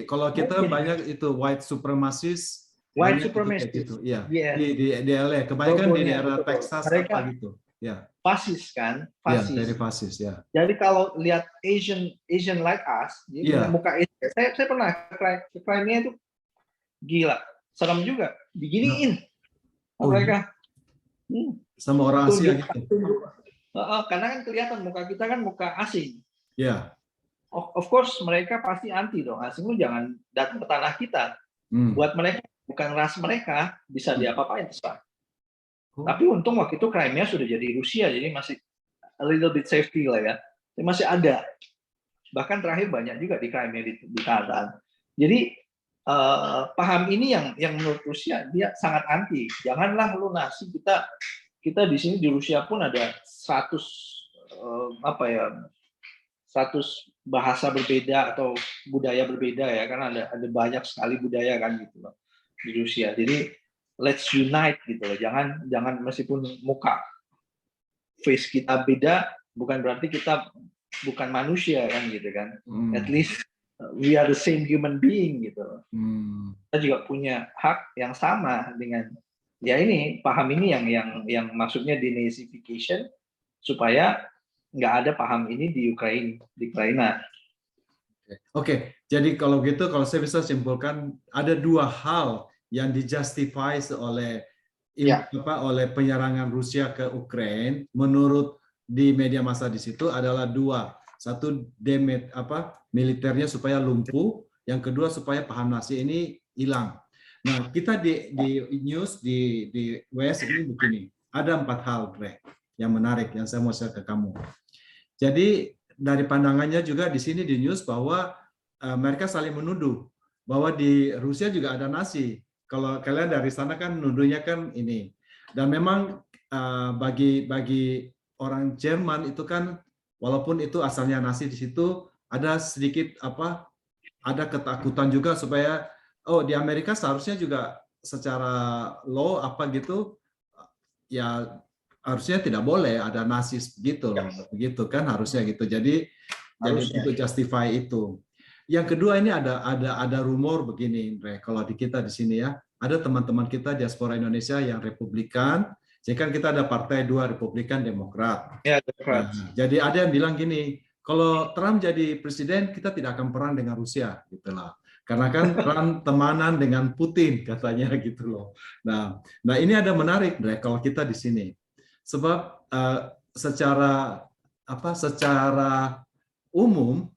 Kalau kita banyak itu white supremacist. White supremacist. Gitu. Ya. Di LA, kebanyakan di daerah Texas apa gitu. Ya. Fasis kan, fasis. Ya, dari fasis ya. Jadi kalau lihat Asian like us, muka Asia, saya pernah ke Crimea itu gila, serem juga, diginiin mereka. Sama orang Asia gitu. Karena kan kelihatan muka kita kan muka asing. Ya. Of course mereka pasti anti dong, asing lu jangan datang ke tanah kita. Buat mereka bukan ras mereka, bisa diapa-apain terserah. Tapi untung waktu itu Crimea sudah jadi Rusia, jadi masih a little bit safety lah ya. Tapi masih ada. Bahkan terakhir banyak juga di Crimea ditahan. Jadi paham ini yang menurut Rusia dia sangat anti. Janganlah lu Nazi, kita di sini di Rusia pun ada 100 bahasa berbeda atau budaya berbeda ya, karena ada banyak sekali budaya kan gitu loh di Rusia. Jadi let's unite gitu loh. Jangan meskipun muka face kita beda, bukan berarti kita bukan manusia kan gitu kan. At least we are the same human being gitu. Kita juga punya hak yang sama dengan ya ini, paham ini yang maksudnya denazification, supaya nggak ada paham ini di Ukraina. Oke, jadi kalau gitu, kalau saya bisa simpulkan ada dua hal yang dijustify oleh oleh penyerangan Rusia ke Ukraina menurut di media massa di situ adalah dua. Satu, militernya supaya lumpuh, yang kedua supaya paham nasi ini hilang. Nah, kita di news di WS ini begini, ada 4 hal yang menarik yang saya mau share ke kamu. Jadi dari pandangannya juga di sini di news bahwa mereka saling menuduh bahwa di Rusia juga ada Nazi. Kalau kalian dari sana kan nuduhnya kan ini. Dan memang bagi orang Jerman itu kan walaupun itu asalnya Nazi di situ ada sedikit ada ketakutan juga supaya di Amerika seharusnya juga secara law gitu ya harusnya tidak boleh ada nasis gitu loh, begitu kan harusnya gitu. Jadi untuk justify itu. Yang kedua ini ada rumor begini, Andre, kalau di kita di sini ya, ada teman-teman kita diaspora Indonesia yang Republikan. Jadi kan kita ada partai dua, Republikan, Demokrat. Ya, Demokrat. Nah, jadi ada yang bilang gini, kalau Trump jadi presiden kita tidak akan perang dengan Rusia, gitulah. Karena kan Trump temanan dengan Putin katanya gitu loh. Nah ini ada menarik, Andre, kalau kita di sini. Sebab secara umum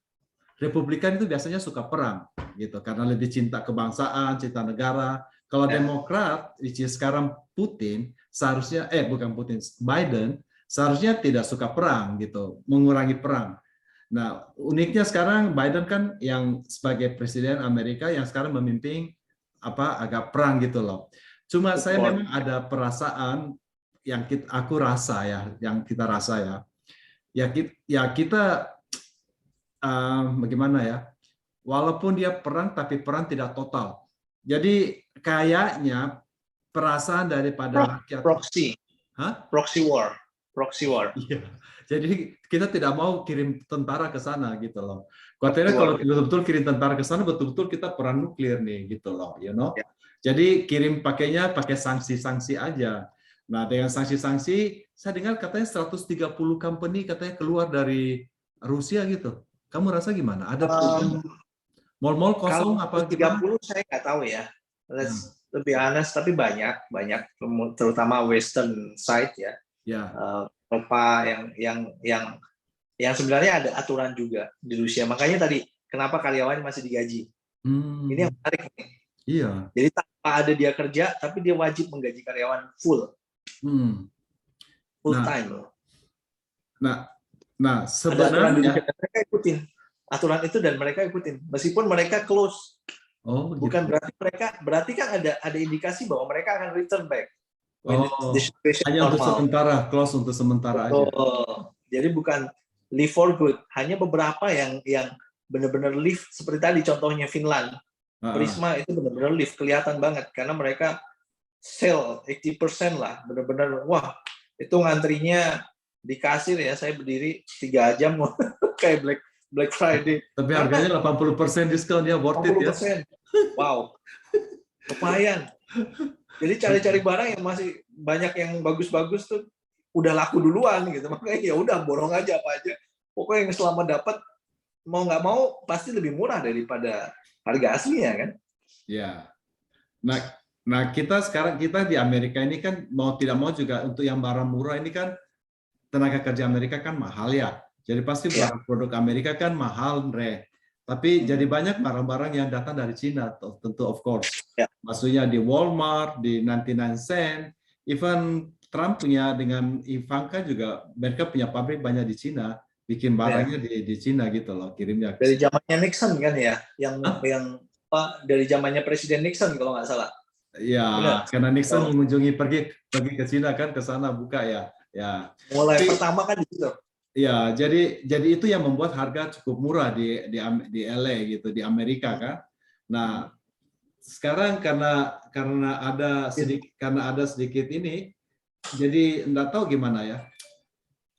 Republikan itu biasanya suka perang gitu karena lebih cinta kebangsaan, cinta negara. Kalau Demokrat, which is sekarang Putin, seharusnya bukan Putin, Biden seharusnya tidak suka perang gitu, mengurangi perang. Nah, uniknya sekarang Biden kan yang sebagai presiden Amerika yang sekarang memimpin agak perang gitu loh. Cuma saya memang ada perasaan yang aku rasa ya, yang kita rasa ya kita bagaimana ya, walaupun dia perang tapi perang tidak total. Jadi kayaknya perasaan daripada rakyat proxy war. Iya. Jadi kita tidak mau kirim tentara ke sana gitu loh. Khawatirnya kalau betul-betul kirim tentara ke sana betul-betul kita perang nuklir nih gitu loh, Jadi kirim pakai sanksi-sanksi aja. Nah, dengan sanksi-sanksi, saya dengar katanya 130 company katanya keluar dari Rusia gitu. Kamu rasa gimana? Ada mall-mall kosong apa gimana? 30 saya nggak tahu ya. Lebih honest, tapi banyak, terutama Western side ya. Eropa yang sebenarnya ada aturan juga di Rusia. Makanya tadi kenapa karyawan masih digaji. Ini yang menarik nih. Iya. Jadi tanpa ada dia kerja, tapi dia wajib menggaji karyawan full time. Nah sebenarnya mereka ikutin aturan itu dan mereka ikutin meskipun mereka close. Bukan berarti kan ada indikasi bahwa mereka akan return back. Hanya untuk sementara, close untuk sementara aja. Jadi bukan leave for good, hanya beberapa yang benar-benar leave seperti tadi contohnya Finland. Prisma itu benar-benar lift, kelihatan banget karena mereka sell 80% lah, benar-benar wah itu ngantrinya di kasir ya, saya berdiri 3 jam kayak Black Friday. Tapi harganya 80% diskon ya, worth it ya. Wow, lumayan. Jadi cari-cari barang yang masih banyak yang bagus-bagus tuh udah laku duluan gitu, makanya ya udah borong aja apa aja. Pokoknya yang selama dapat mau nggak mau pasti lebih murah daripada harga aslinya kan? Ya. Nah kita di Amerika ini kan mau tidak mau juga untuk yang barang murah ini kan tenaga kerja Amerika kan mahal ya. Jadi pasti barang produk Amerika kan mahal, Andre. Tapi jadi banyak barang-barang yang datang dari Cina, tentu of course. Maksudnya di Walmart, di 99 Cent, even Trump punya dengan Ivanka juga mereka punya pabrik banyak di Cina. Bikin barangnya di Cina gitu loh, kirimnya. Dari zamannya Nixon kan ya, yang dari zamannya Presiden Nixon kalau nggak salah. Iya, karena Nixon mengunjungi pergi ke Cina kan, ke sana buka ya. Mulai pertama kan di situ. Iya, jadi itu yang membuat harga cukup murah di LA gitu, di Amerika kan. Nah, sekarang karena ada sedikit ini, jadi enggak tahu gimana ya.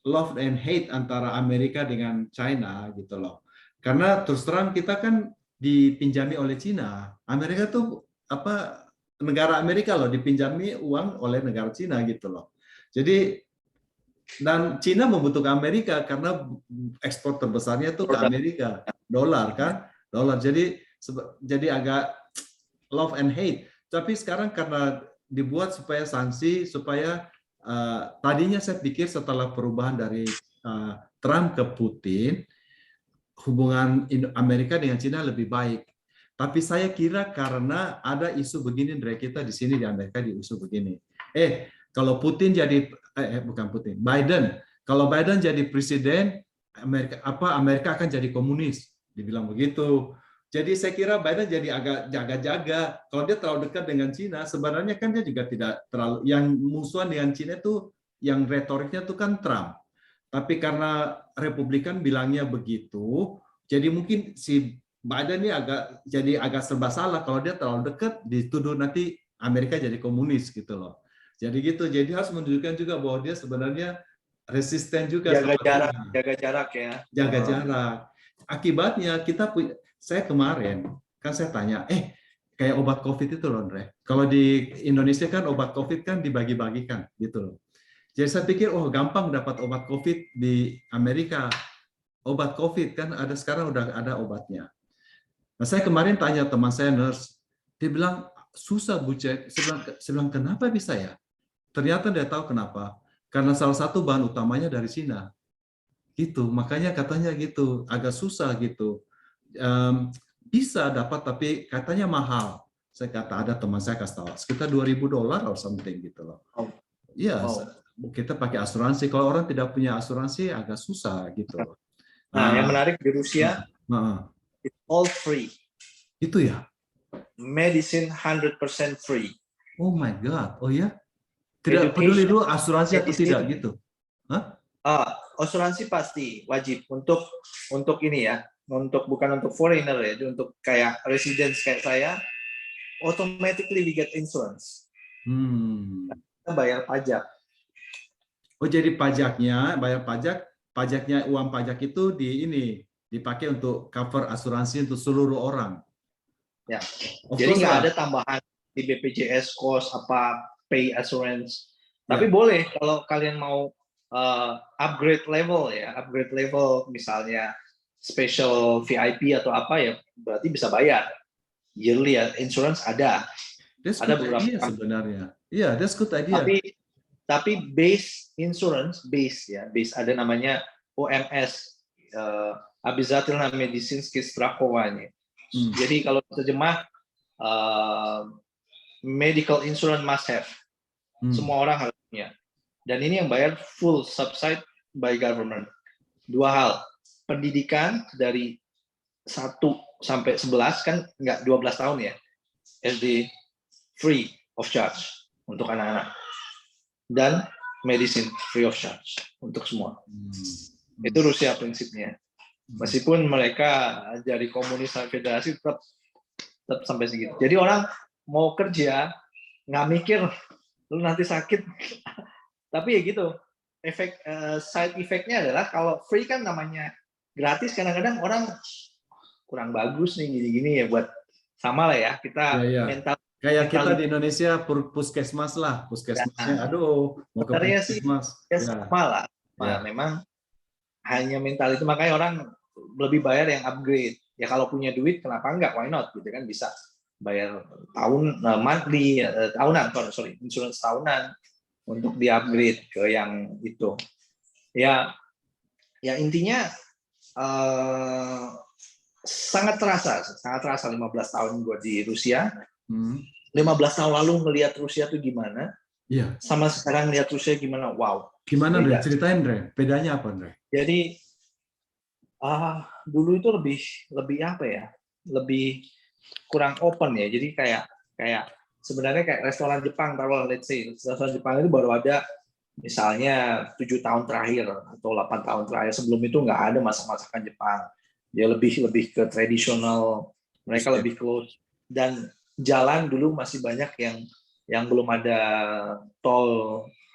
love and hate antara Amerika dengan China gitu loh. Karena terus terang kita kan dipinjami oleh Cina. Amerika tuh apa, negara Amerika loh dipinjami uang oleh negara Cina gitu loh. Jadi dan Cina membutuhkan Amerika karena ekspor terbesarnya itu ke Amerika, dolar kan, dolar. Jadi agak love and hate. Tapi sekarang karena dibuat supaya sanksi, supaya tadinya saya pikir setelah perubahan dari Trump ke Putin, hubungan Amerika dengan Cina lebih baik. Tapi saya kira karena ada isu begini dari kita di sini di Amerika di isu begini. Kalau Putin jadi bukan Putin, Biden. Kalau Biden jadi presiden, Amerika akan jadi komunis, dibilang begitu. Jadi saya kira Biden jadi agak jaga-jaga. Kalau dia terlalu dekat dengan Cina, sebenarnya kan dia juga tidak terlalu. Yang musuhan dengan Cina itu, yang retoriknya itu kan Trump. Tapi karena Republikan bilangnya begitu, jadi mungkin si Biden ini agak serba salah kalau dia terlalu dekat dituduh nanti Amerika jadi komunis gitu loh. Jadi gitu. Jadi harus menunjukkan juga bahwa dia sebenarnya resisten juga. Jaga jarak ya. Jaga jarak. Akibatnya saya kemarin kan saya tanya, kayak obat COVID itu loh, Andre. Kalau di Indonesia kan obat COVID kan dibagi-bagikan gitu loh. Jadi saya pikir, gampang dapat obat COVID di Amerika. Obat COVID kan sekarang udah ada obatnya. Nah, saya kemarin tanya teman saya nurse, dia bilang susah Bu Cek. Saya bilang kenapa bisa ya? Ternyata dia tahu kenapa. Karena salah satu bahan utamanya dari Cina. Gitu, makanya katanya gitu, agak susah gitu. Bisa dapat tapi katanya mahal. Saya kata ada teman saya kasih tahu sekitar $2.000 or something gitu loh. Iya, kita pakai asuransi. Kalau orang tidak punya asuransi agak susah gitu. Nah, yang menarik di Rusia, it's all free. Itu ya? Medicine 100% free. Oh my God, oh ya? Tidak peduli dulu asuransi atau tidak gitu? Hah? Asuransi pasti wajib untuk ini ya, bukan untuk foreigner ya, untuk kayak residents kayak saya, automatically we get insurance. Kita bayar pajak. Oh jadi bayar pajaknya uang pajak itu dipakai untuk cover asuransi untuk seluruh orang. Ya. Jadi nggak ada tambahan di BPJS cost pay assurance. Tapi boleh kalau kalian mau upgrade level misalnya special VIP atau apa ya, berarti bisa bayar yearly ya, insurance ada. Ada beberapa sebenarnya. Iya, that's good idea. Tapi base insurance, ada namanya OMS, Обязательная медицинская страхование. Jadi kalau terjemah medical insurance must have. Semua orang harus punya. Dan ini yang bayar full subside by government. Dua hal, pendidikan dari 1 sampai 11 kan nggak 12 tahun ya, SD free of charge untuk anak-anak. Dan medicine free of charge untuk semua. Itu Rusia prinsipnya. Meskipun mereka dari komunis federasi tetap sampai segitu. Jadi orang mau kerja nggak mikir lu nanti sakit. Tapi ya gitu. Side effect-nya adalah kalau free kan namanya gratis, kadang-kadang orang kurang bagus nih gini-gini ya, buat sama lah ya kita mental. Kayak kita di Indonesia puskesmas lah, puskesmasnya aduh mau ke puskesmas. Sama lah. Memang hanya mental itu, makanya orang lebih bayar yang upgrade. Ya kalau punya duit kenapa enggak, why not gitu kan, bisa bayar monthly, insurance tahunan untuk di-upgrade ke yang itu. Ya intinya sangat terasa 15 tahun gue di Rusia. 15 tahun lalu ngelihat Rusia tuh gimana? Iya. Sama sekarang lihat Rusia gimana? Wow. Gimana Andre? Ceritain Andre. Bedanya apa Andre? Jadi dulu itu lebih apa ya? Lebih kurang open ya. Jadi kayak sebenarnya kayak restoran Jepang, kalau let's say restoran Jepang itu baru ada misalnya 7 tahun terakhir atau 8 tahun terakhir. Sebelum itu nggak ada masak-masakan Jepang. Dia lebih ke tradisional. Mereka lebih close. Dan jalan dulu masih banyak yang belum ada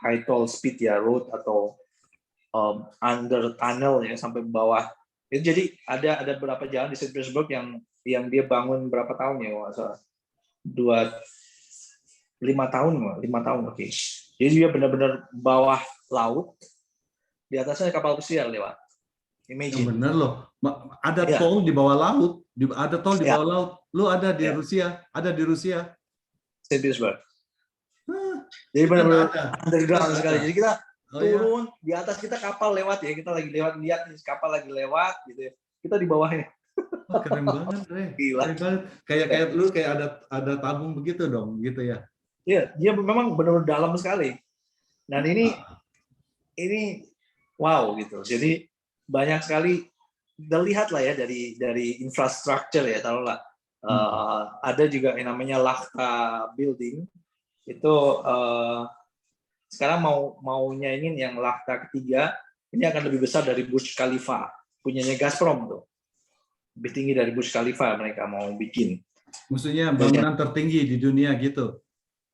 high toll speed ya, road atau under tunnel ya sampai bawah. Itu jadi ada beberapa jalan di St. Petersburg yang dia bangun berapa tahun ya, salah 5 tahun, oke. Jadi dia benar-benar bawah laut, di atasnya kapal pesiar lewat. Yang Imagine. bener loh, ada Iya. tol di bawah laut, ada tol di Iya. bawah laut. Lu ada di Iya. Rusia, ada di Rusia. St. Petersburg. Jadi Kita benar-benar nggak ada. underground Kita sekali. ada. Jadi kita Oh ya, turun di atas, kita kapal lewat ya, kita lagi lewat, lihat nih kapal lagi lewat gitu ya. Kita di bawahnya. wah, keren banget, Re. Gila. Keren banget. Kayak lu kayak ada tabung begitu dong, gitu ya. Iya, dia memang benar-benar dalam sekali. Dan ini wow gitu. Jadi banyak sekali, lihat lah ya dari infrastruktur ya, taruhlah. Ada juga yang namanya Lahta Building. Itu sekarang mau nyaingin yang Lahta ketiga, ini akan lebih besar dari Burj Khalifa, punyanya Gazprom tuh. Lebih tinggi dari Burj Khalifa mereka mau bikin. Maksudnya bangunan tertinggi di dunia gitu.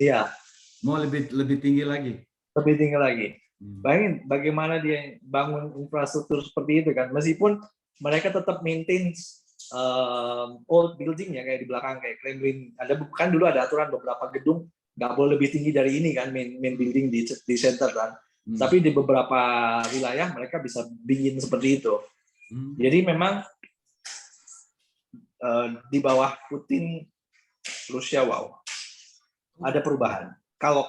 Iya. Mau lebih tinggi lagi. Lebih tinggi lagi. Bayangin bagaimana dia bangun infrastruktur seperti itu kan, meskipun mereka tetap maintain old building ya, kayak di belakang kayak Kremlin. Kan dulu ada aturan beberapa gedung nggak boleh lebih tinggi dari ini kan, main building di center kan. Tapi di beberapa wilayah mereka bisa bikin seperti itu. Jadi memang di bawah Putin, Rusia wow, ada perubahan. Kalau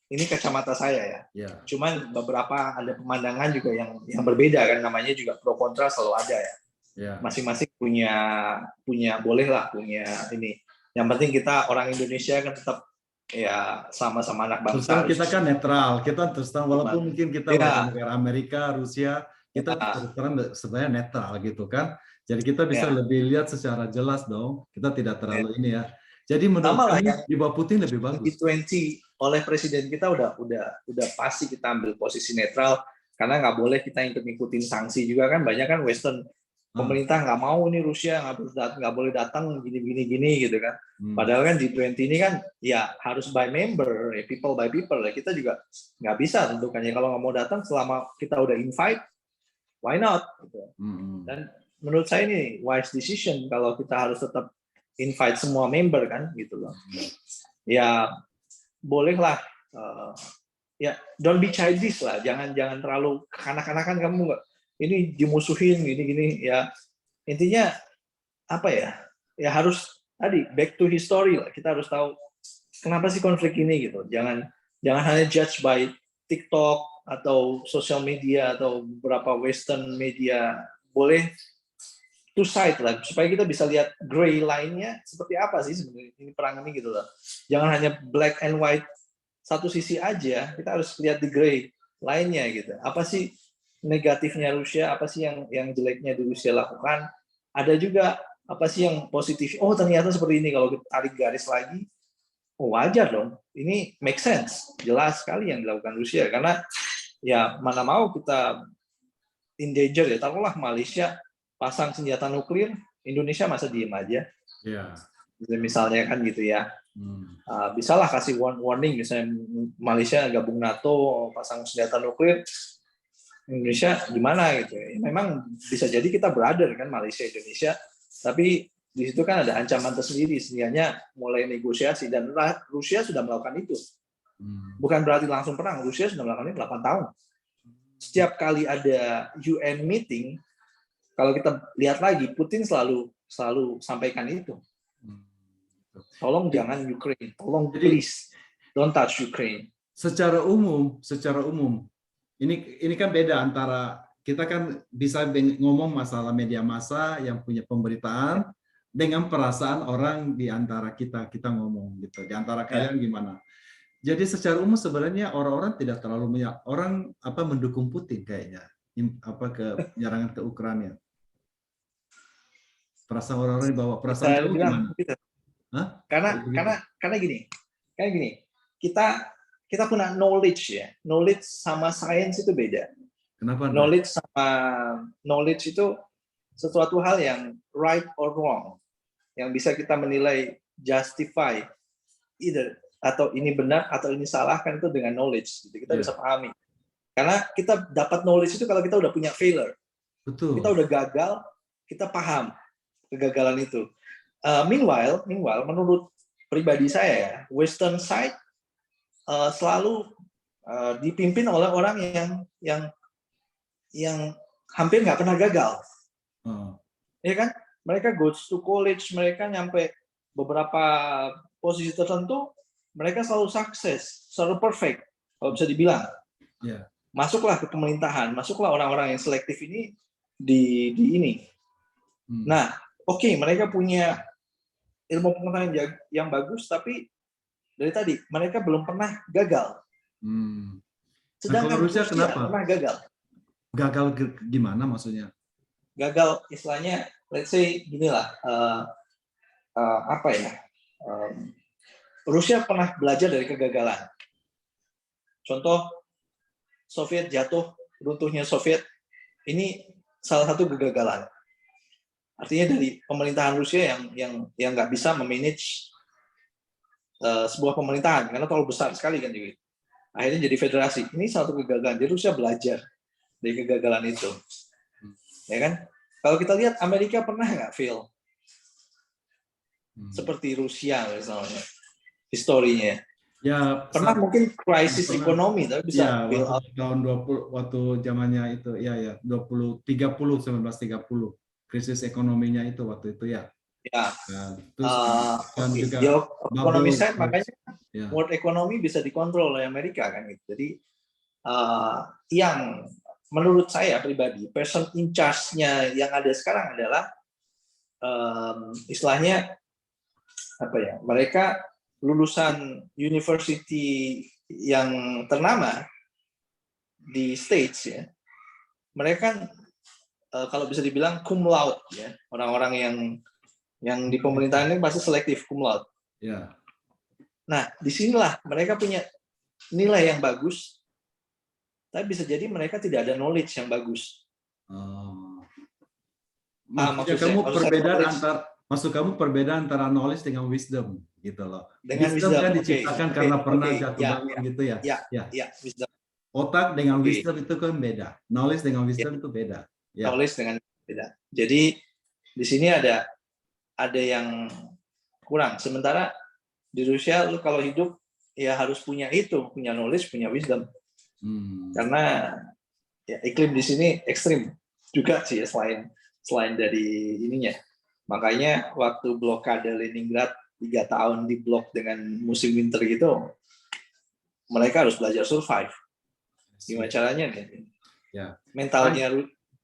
ini kacamata saya ya. Cuman beberapa ada pemandangan juga yang berbeda kan, namanya juga pro kontra selalu ada ya. Masing-masing punya bolehlah punya ini. Yang penting kita orang Indonesia kan tetap ya sama-sama anak bangsa. Terus terang kita kan netral, kita terus terang walaupun mungkin kita warga negara Amerika, Rusia, kita terus terang sebenarnya netral gitu kan. Jadi kita bisa lebih lihat secara jelas dong. Kita tidak terlalu ini ya. Jadi menurut kamu di bawah Putin lebih bagus. G20 oleh presiden kita udah pasti kita ambil posisi netral, karena nggak boleh kita ngikutin sanksi juga kan, banyak kan Western pemerintah nggak mau nih Rusia nggak boleh datang gini gitu kan. Padahal kan G20 ini kan ya harus by member, people by people. Kita juga nggak bisa tentukannya kalau nggak mau datang selama kita udah invite, why not? Gitu. Dan menurut saya ini wise decision kalau kita harus tetap invite semua member kan gitu loh. Ya bolehlah ya don't be childish lah, jangan terlalu kanak-kanakan kamu nggak ini dimusuhin gini ya. Intinya apa ya harus tadi back to history lah, kita harus tahu kenapa sih konflik ini gitu. Jangan hanya judge by TikTok atau social media atau beberapa Western media. Boleh two side lah, supaya kita bisa lihat gray line-nya seperti apa sih sebenarnya ini perang ini gitu loh. Jangan hanya black and white satu sisi aja, kita harus lihat di gray line-nya gitu. Apa sih negatifnya Rusia, apa sih yang jeleknya di Rusia lakukan? Ada juga apa sih yang positif? Oh ternyata seperti ini, kalau kita tarik garis lagi, oh wajar dong. Ini make sense, jelas sekali yang dilakukan Rusia, karena ya mana mau kita in danger ya. Taruhlah Malaysia pasang senjata nuklir, Indonesia masa diem aja? Misalnya kan gitu ya. Bisalah kasih warning, misalnya Malaysia gabung NATO, pasang senjata nuklir, Indonesia gimana gitu. Memang bisa jadi kita brother kan, Malaysia Indonesia, tapi di situ kan ada ancaman tersendiri, setidaknya mulai negosiasi, dan Rusia sudah melakukan itu. Bukan berarti langsung perang, Rusia sudah melakukan itu 8 tahun. Setiap kali ada UN meeting, kalau kita lihat lagi, Putin selalu sampaikan itu. Tolong jangan Ukraine, tolong please don't touch Ukraine. Secara umum, ini kan beda antara kita kan bisa ngomong masalah media massa yang punya pemberitaan dengan perasaan orang di antara kita ngomong gitu. Di antara kalian gimana? Jadi secara umum sebenarnya orang-orang tidak terlalu mendukung Putin kayaknya penyerangan ke Ukraina. Perasaan orang-orang di bawah, perasaan kamu gimana? Karena gini, kita punya knowledge ya. Knowledge sama science itu beda. Kenapa? Knowledge itu sesuatu hal yang right or wrong, yang bisa kita menilai, justify either atau ini benar atau ini salah kan, itu dengan knowledge. Jadi kita bisa pahami. Karena kita dapat knowledge itu kalau kita udah punya failure. Betul. Kita udah gagal, kita paham kegagalan itu. Meanwhile, menurut pribadi saya ya, Western side selalu dipimpin oleh orang yang hampir nggak pernah gagal. Ya kan? Mereka goes to college, mereka nyampe beberapa posisi tertentu, mereka selalu sukses, selalu perfect, kalau bisa dibilang. Yeah. Masuklah ke pemerintahan, masuklah orang-orang yang selektif ini di ini. Nah, oke, mereka punya ilmu pengetahuan yang bagus, tapi dari tadi mereka belum pernah gagal. Sedangkan Rusia kenapa? pernah gagal. Gagal gimana maksudnya? Gagal istilahnya, let's say ginilah, Rusia pernah belajar dari kegagalan. Contoh, Soviet jatuh, runtuhnya Soviet, ini salah satu kegagalan. Artinya dari pemerintahan Rusia yang nggak bisa memanage sebuah pemerintahan karena terlalu besar sekali kan, jadi akhirnya jadi federasi. Ini satu kegagalan. Jadi Rusia belajar dari kegagalan itu, ya kan? Kalau kita lihat Amerika pernah nggak fail seperti Rusia misalnya, historinya? Ya pernah mungkin krisis ekonomi, tapi bisa fail out. Tahun 20 waktu zamannya itu, ya 1930 krisis ekonominya itu waktu itu ya. Ya. Terus juga ekonomi saya, makanya world economy bisa dikontrol oleh Amerika kan gitu. Jadi yang menurut saya pribadi, person in charge-nya yang ada sekarang adalah istilahnya apa ya? Mereka lulusan university yang ternama di States ya. Mereka kalau bisa dibilang cum laude ya. Orang-orang yang di pemerintahan ini pasti selektif cum laude. Ya. Nah, disinilah mereka punya nilai yang bagus, tapi bisa jadi mereka tidak ada knowledge yang bagus. Maksud kamu perbedaan antara knowledge dengan wisdom gitu loh. Dengan wisdom kan diciptakan karena pernah jatuh bangun gitu ya. Ya, wisdom. Otak dengan wisdom itu kan beda. Knowledge dengan wisdom itu beda. Ya. Knowledge dengan beda. Jadi di sini ada yang kurang. Sementara di Rusia lu kalau hidup ya harus punya itu, punya knowledge, punya wisdom. Karena ya iklim di sini ekstrim juga sih ya, selain dari ininya. Makanya waktu blokade Leningrad 3 tahun diblok dengan musim winter gitu, mereka harus belajar survive. Gimana caranya nih? Ya. Mentalnya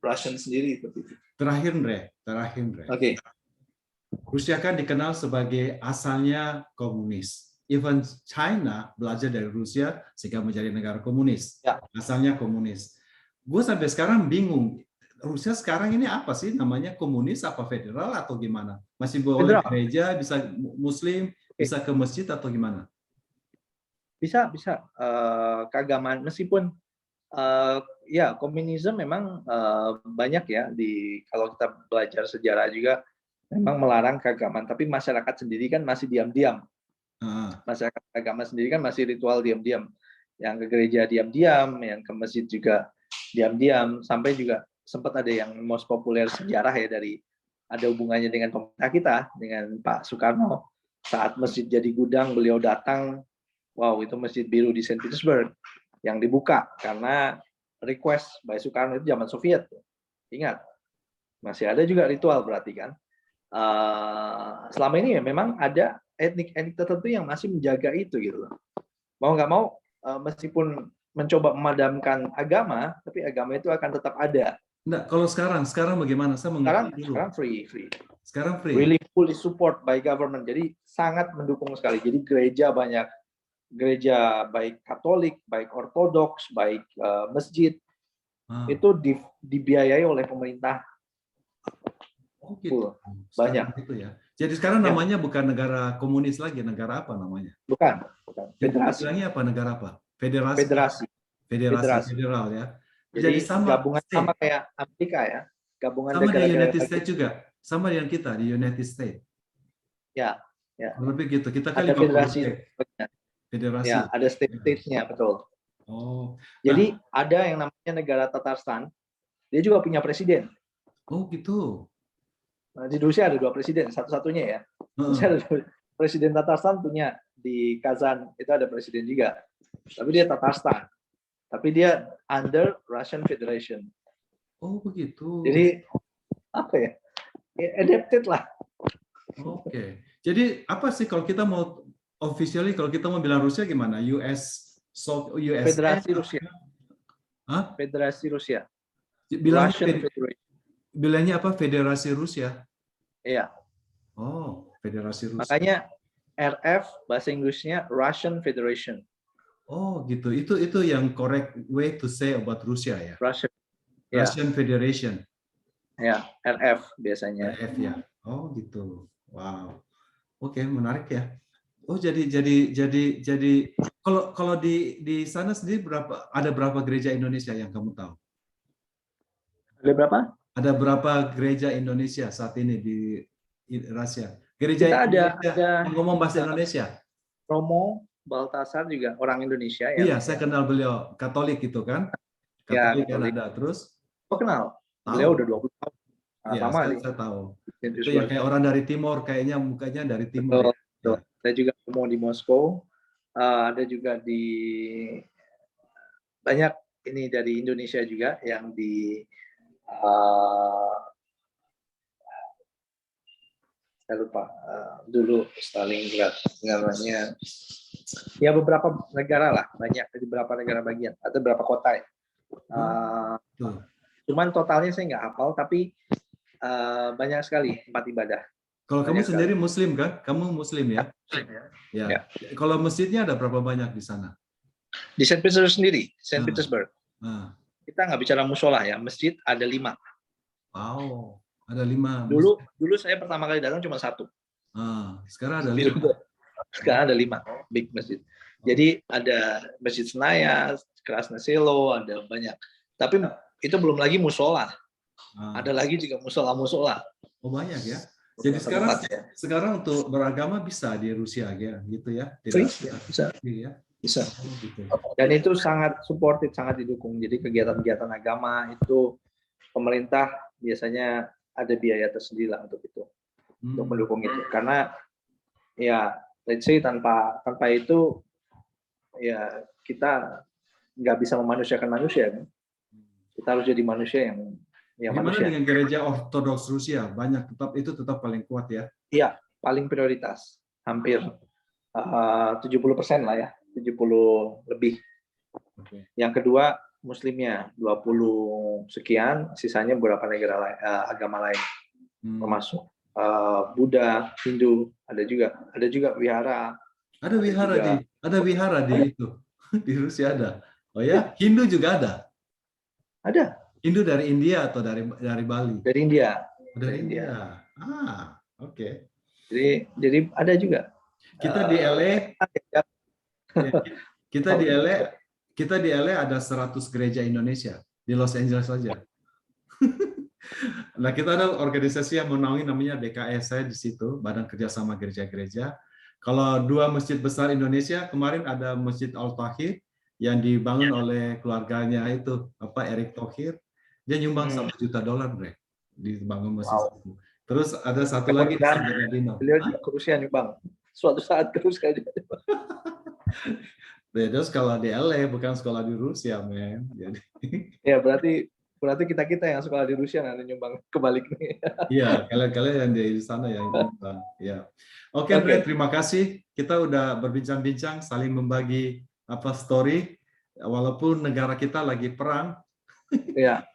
Russian sendiri seperti itu. Terakhir, Andre. Oke. Rusia kan dikenal sebagai asalnya komunis. Even China belajar dari Rusia sehingga menjadi negara komunis. Ya. Asalnya komunis. Gue sampai sekarang bingung. Rusia sekarang ini apa sih namanya, komunis apa federal atau gimana? Masih boleh gereja, bisa muslim, bisa ke masjid atau gimana? Bisa keagamaan, meskipun ya komunisme memang banyak ya kalau kita belajar sejarah juga memang melarang keagamaan, tapi masyarakat sendiri kan masih diam-diam. Masyarakat agama sendiri kan masih ritual diam-diam. Yang ke gereja diam-diam, yang ke masjid juga diam-diam, sampai juga sempat ada yang most populer sejarah ya, ada hubungannya dengan pemerintah kita, dengan Pak Soekarno. Saat masjid jadi gudang, beliau datang, wow, itu Masjid Biru di Saint Petersburg yang dibuka karena request by Soekarno, itu zaman Soviet. Ingat, masih ada juga ritual berarti kan. Selama ini ya memang ada etnik tertentu yang masih menjaga itu gitu loh. Mau nggak mau, meskipun mencoba memadamkan agama, tapi agama itu akan tetap ada. Enggak, kalau sekarang bagaimana? Saya mengerti dulu. Sekarang free. Sekarang free. Really fully support by government. Jadi sangat mendukung sekali. Jadi gereja banyak, gereja baik Katolik, baik Ortodoks, baik masjid itu dibiayai oleh pemerintah. Gitu. Banyak. Gitu ya. Jadi sekarang namanya bukan negara komunis lagi, negara apa namanya? Bukan. Federasi. Apa negara apa? Federasi federal ya. Jadi gabungan sama kayak Amerika ya. Gabungan sama di United States juga. Sama dengan kita di United States. Ya. Lebih gitu. Kita kan ada federasi. Federasi. Ya, ada state-nya, betul. Oh. Jadi ada yang namanya negara Tatarstan, dia juga punya presiden. Oh gitu. Nah, di Rusia ada 2 presiden, satu-satunya ya. Presiden Tatarstan punya di Kazan itu ada presiden juga. Tapi dia Tatarstan. Tapi dia under Russian Federation. Oh begitu. Jadi apa ya? Adapted lah. Oke. Jadi apa sih kalau kita mau officially kalau kita mau bilang Rusia gimana? USA? Federasi Rusia. Hah? Federasi Rusia. Bilangnya apa? Federasi Rusia. Iya. Oh, Federasi Rusia. Makanya RF bahasa Inggrisnya Russian Federation. Oh, gitu. Itu yang correct way to say about Rusia ya. Russian Federation. Ya, RF biasanya. RF ya. Oh, gitu. Wow. Oke, menarik ya. Oh, jadi kalau di sana sendiri ada berapa gereja Indonesia yang kamu tahu? Ada berapa? Ada berapa gereja Indonesia saat ini di Rusia? Gereja Kita Indonesia ada yang ngomong bahasa Indonesia. Romo Baltasar juga orang Indonesia ya. Iya, saya kenal beliau. Katolik gitu kan? Katolik kan ada. Terus? Oh, kenal. Tahu. Beliau udah 20 tahun. Iya, saya tahu. Itu ya kayak orang dari timur, kayaknya mukanya dari timur. Betul, betul. Ya. Ada juga Romo di Moskow. Ada juga di banyak ini dari Indonesia juga yang di saya lupa dulu Stalingrad namanya. Ya beberapa negara lah, banyak di beberapa negara bagian, ada beberapa kota ya. Cuman totalnya saya nggak hafal, tapi banyak sekali tempat ibadah. Kalau kamu sendiri Muslim kan? Kamu Muslim ya? Ya. Kalau masjidnya ada berapa banyak di sana? Di Saint Petersburg sendiri, Saint Petersburg. Kita nggak bicara musola ya, masjid ada 5. Wow, ada 5. Dulu saya pertama kali datang cuma 1. Sekarang ada 5. Sekarang ada 5 big masjid. Jadi ada Masjid Senayan, Krasna Selo, ada banyak. Tapi itu belum lagi musola. Ada lagi juga musola-musola. Oh banyak ya. Jadi sekarang untuk beragama bisa di Rusia ya, gitu ya? Bisa. Bisa. Dan itu sangat supported, sangat didukung. Jadi kegiatan-kegiatan agama itu pemerintah biasanya ada biaya tersendiri lah untuk itu, untuk mendukung itu. Karena ya, let's say tanpa itu ya kita nggak bisa memanusiakan manusia kan. Kita harus jadi manusia yang gimana manusia. Dengan gereja Ortodoks Rusia? Banyak tetap paling kuat ya? Iya, paling prioritas. Hampir 70% lah ya, 70 lebih. Okay. Yang kedua Muslimnya 20 sekian, sisanya beberapa negara agama lain, termasuk Buddha, Hindu, ada juga wihara. Ada wihara di itu di Rusia ada. Oh ya, Hindu juga ada. Ada. Hindu dari India atau dari Bali? Dari India. Dari India. Oke. Jadi ada juga. Kita di LA. Kita di LA ada 100 gereja Indonesia di Los Angeles saja. Nah, kita ada organisasi yang menaungi namanya BKS, saya di situ, Badan Kerjasama Gereja-Gereja. Kalau 2 masjid besar Indonesia, kemarin ada Masjid Al-Tahir yang dibangun oleh keluarganya itu, Erick Thohir. Dia nyumbang $1 juta, Bre, dibangun masjid itu. Terus ada satu lagi di San Bernardino. Beliau juga ke Rusia nyumbang. Suatu saat ke Rusia juga. Terus kalau di LA bukan sekolah di Rusia, men. Jadi ya berarti kita yang sekolah di Rusia nanti nyumbang kebalik nih. Iya, kalian yang di sana yang nyumbang. Ya. Oke, Bre, terima kasih. Kita udah berbincang-bincang, saling membagi story, walaupun negara kita lagi perang. Iya.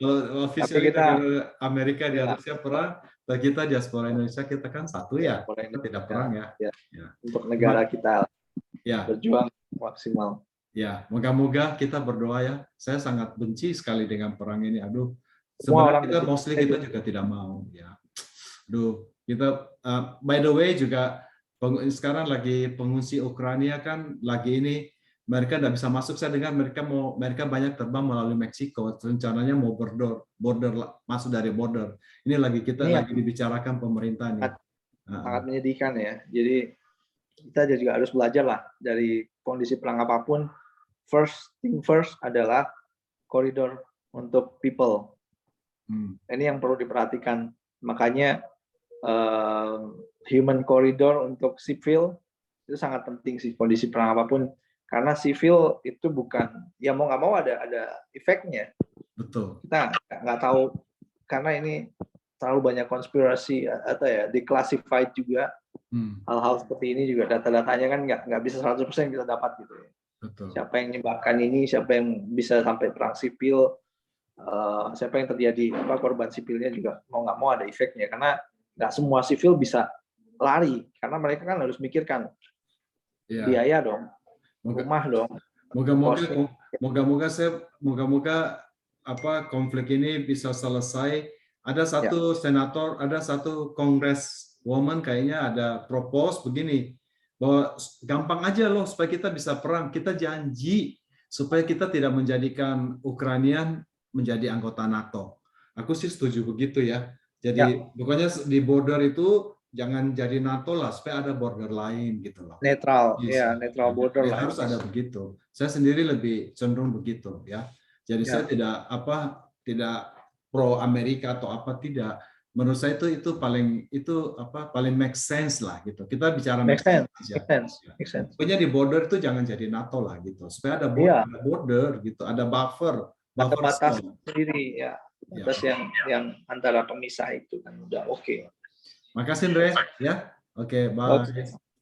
Official negara Amerika di Rusia perang, dan kita diaspora Indonesia kita kan satu ya, kita tidak perang ya. Untuk negara kita berjuang maksimal. Ya, moga-moga kita berdoa ya. Saya sangat benci sekali dengan perang ini. Aduh, sebenarnya kita juga tidak mau ya. Aduh, kita by the way juga sekarang lagi pengungsi Ukraina kan lagi ini mereka tidak bisa masuk. Saya dengar mereka banyak terbang melalui Meksiko. Rencananya mau border masuk dari border. Ini lagi lagi dibicarakan pemerintah nih. Sangat menyedihkan ya. Jadi kita juga harus belajar lah dari kondisi perang apapun. first thing first adalah koridor untuk people. Ini yang perlu diperhatikan. Makanya human corridor untuk sipil itu sangat penting sih, kondisi perang apapun, karena sipil itu bukan, ya mau nggak mau ada efeknya. Betul. Kita nggak tahu, karena ini terlalu banyak konspirasi atau ya declassified juga. Hal-hal seperti ini juga data-datanya kan nggak bisa 100% kita dapat gitu ya. Betul. Siapa yang menyebabkan ini, siapa yang bisa sampai perang sipil, siapa yang terjadi korban sipilnya juga mau nggak mau ada efeknya, karena nggak semua sipil bisa lari, karena mereka kan harus mikirkan biaya dong, rumah dong. Moga-moga konflik ini bisa selesai. Ada satu senator, ada satu congresswoman kayaknya ada propose begini, bahwa gampang aja loh supaya kita bisa perang, kita janji supaya kita tidak menjadikan Ukraina menjadi anggota NATO. Aku sih setuju begitu ya. Jadi pokoknya di border itu jangan jadi NATO lah, supaya ada border lain gitu loh. Netral, netral border lah. Harus ada begitu. Saya sendiri lebih cenderung begitu ya. Jadi saya tidak pro Amerika atau apa, tidak. Menurut saya itu paling make sense lah gitu. Kita bicara make sense. Pokoknya di border itu jangan jadi NATO lah gitu. Supaya ada border gitu, ada buffer batas sendiri ya. Batas yang antara pemisah itu kan udah oke. Makasih Andre ya. Oke, bye.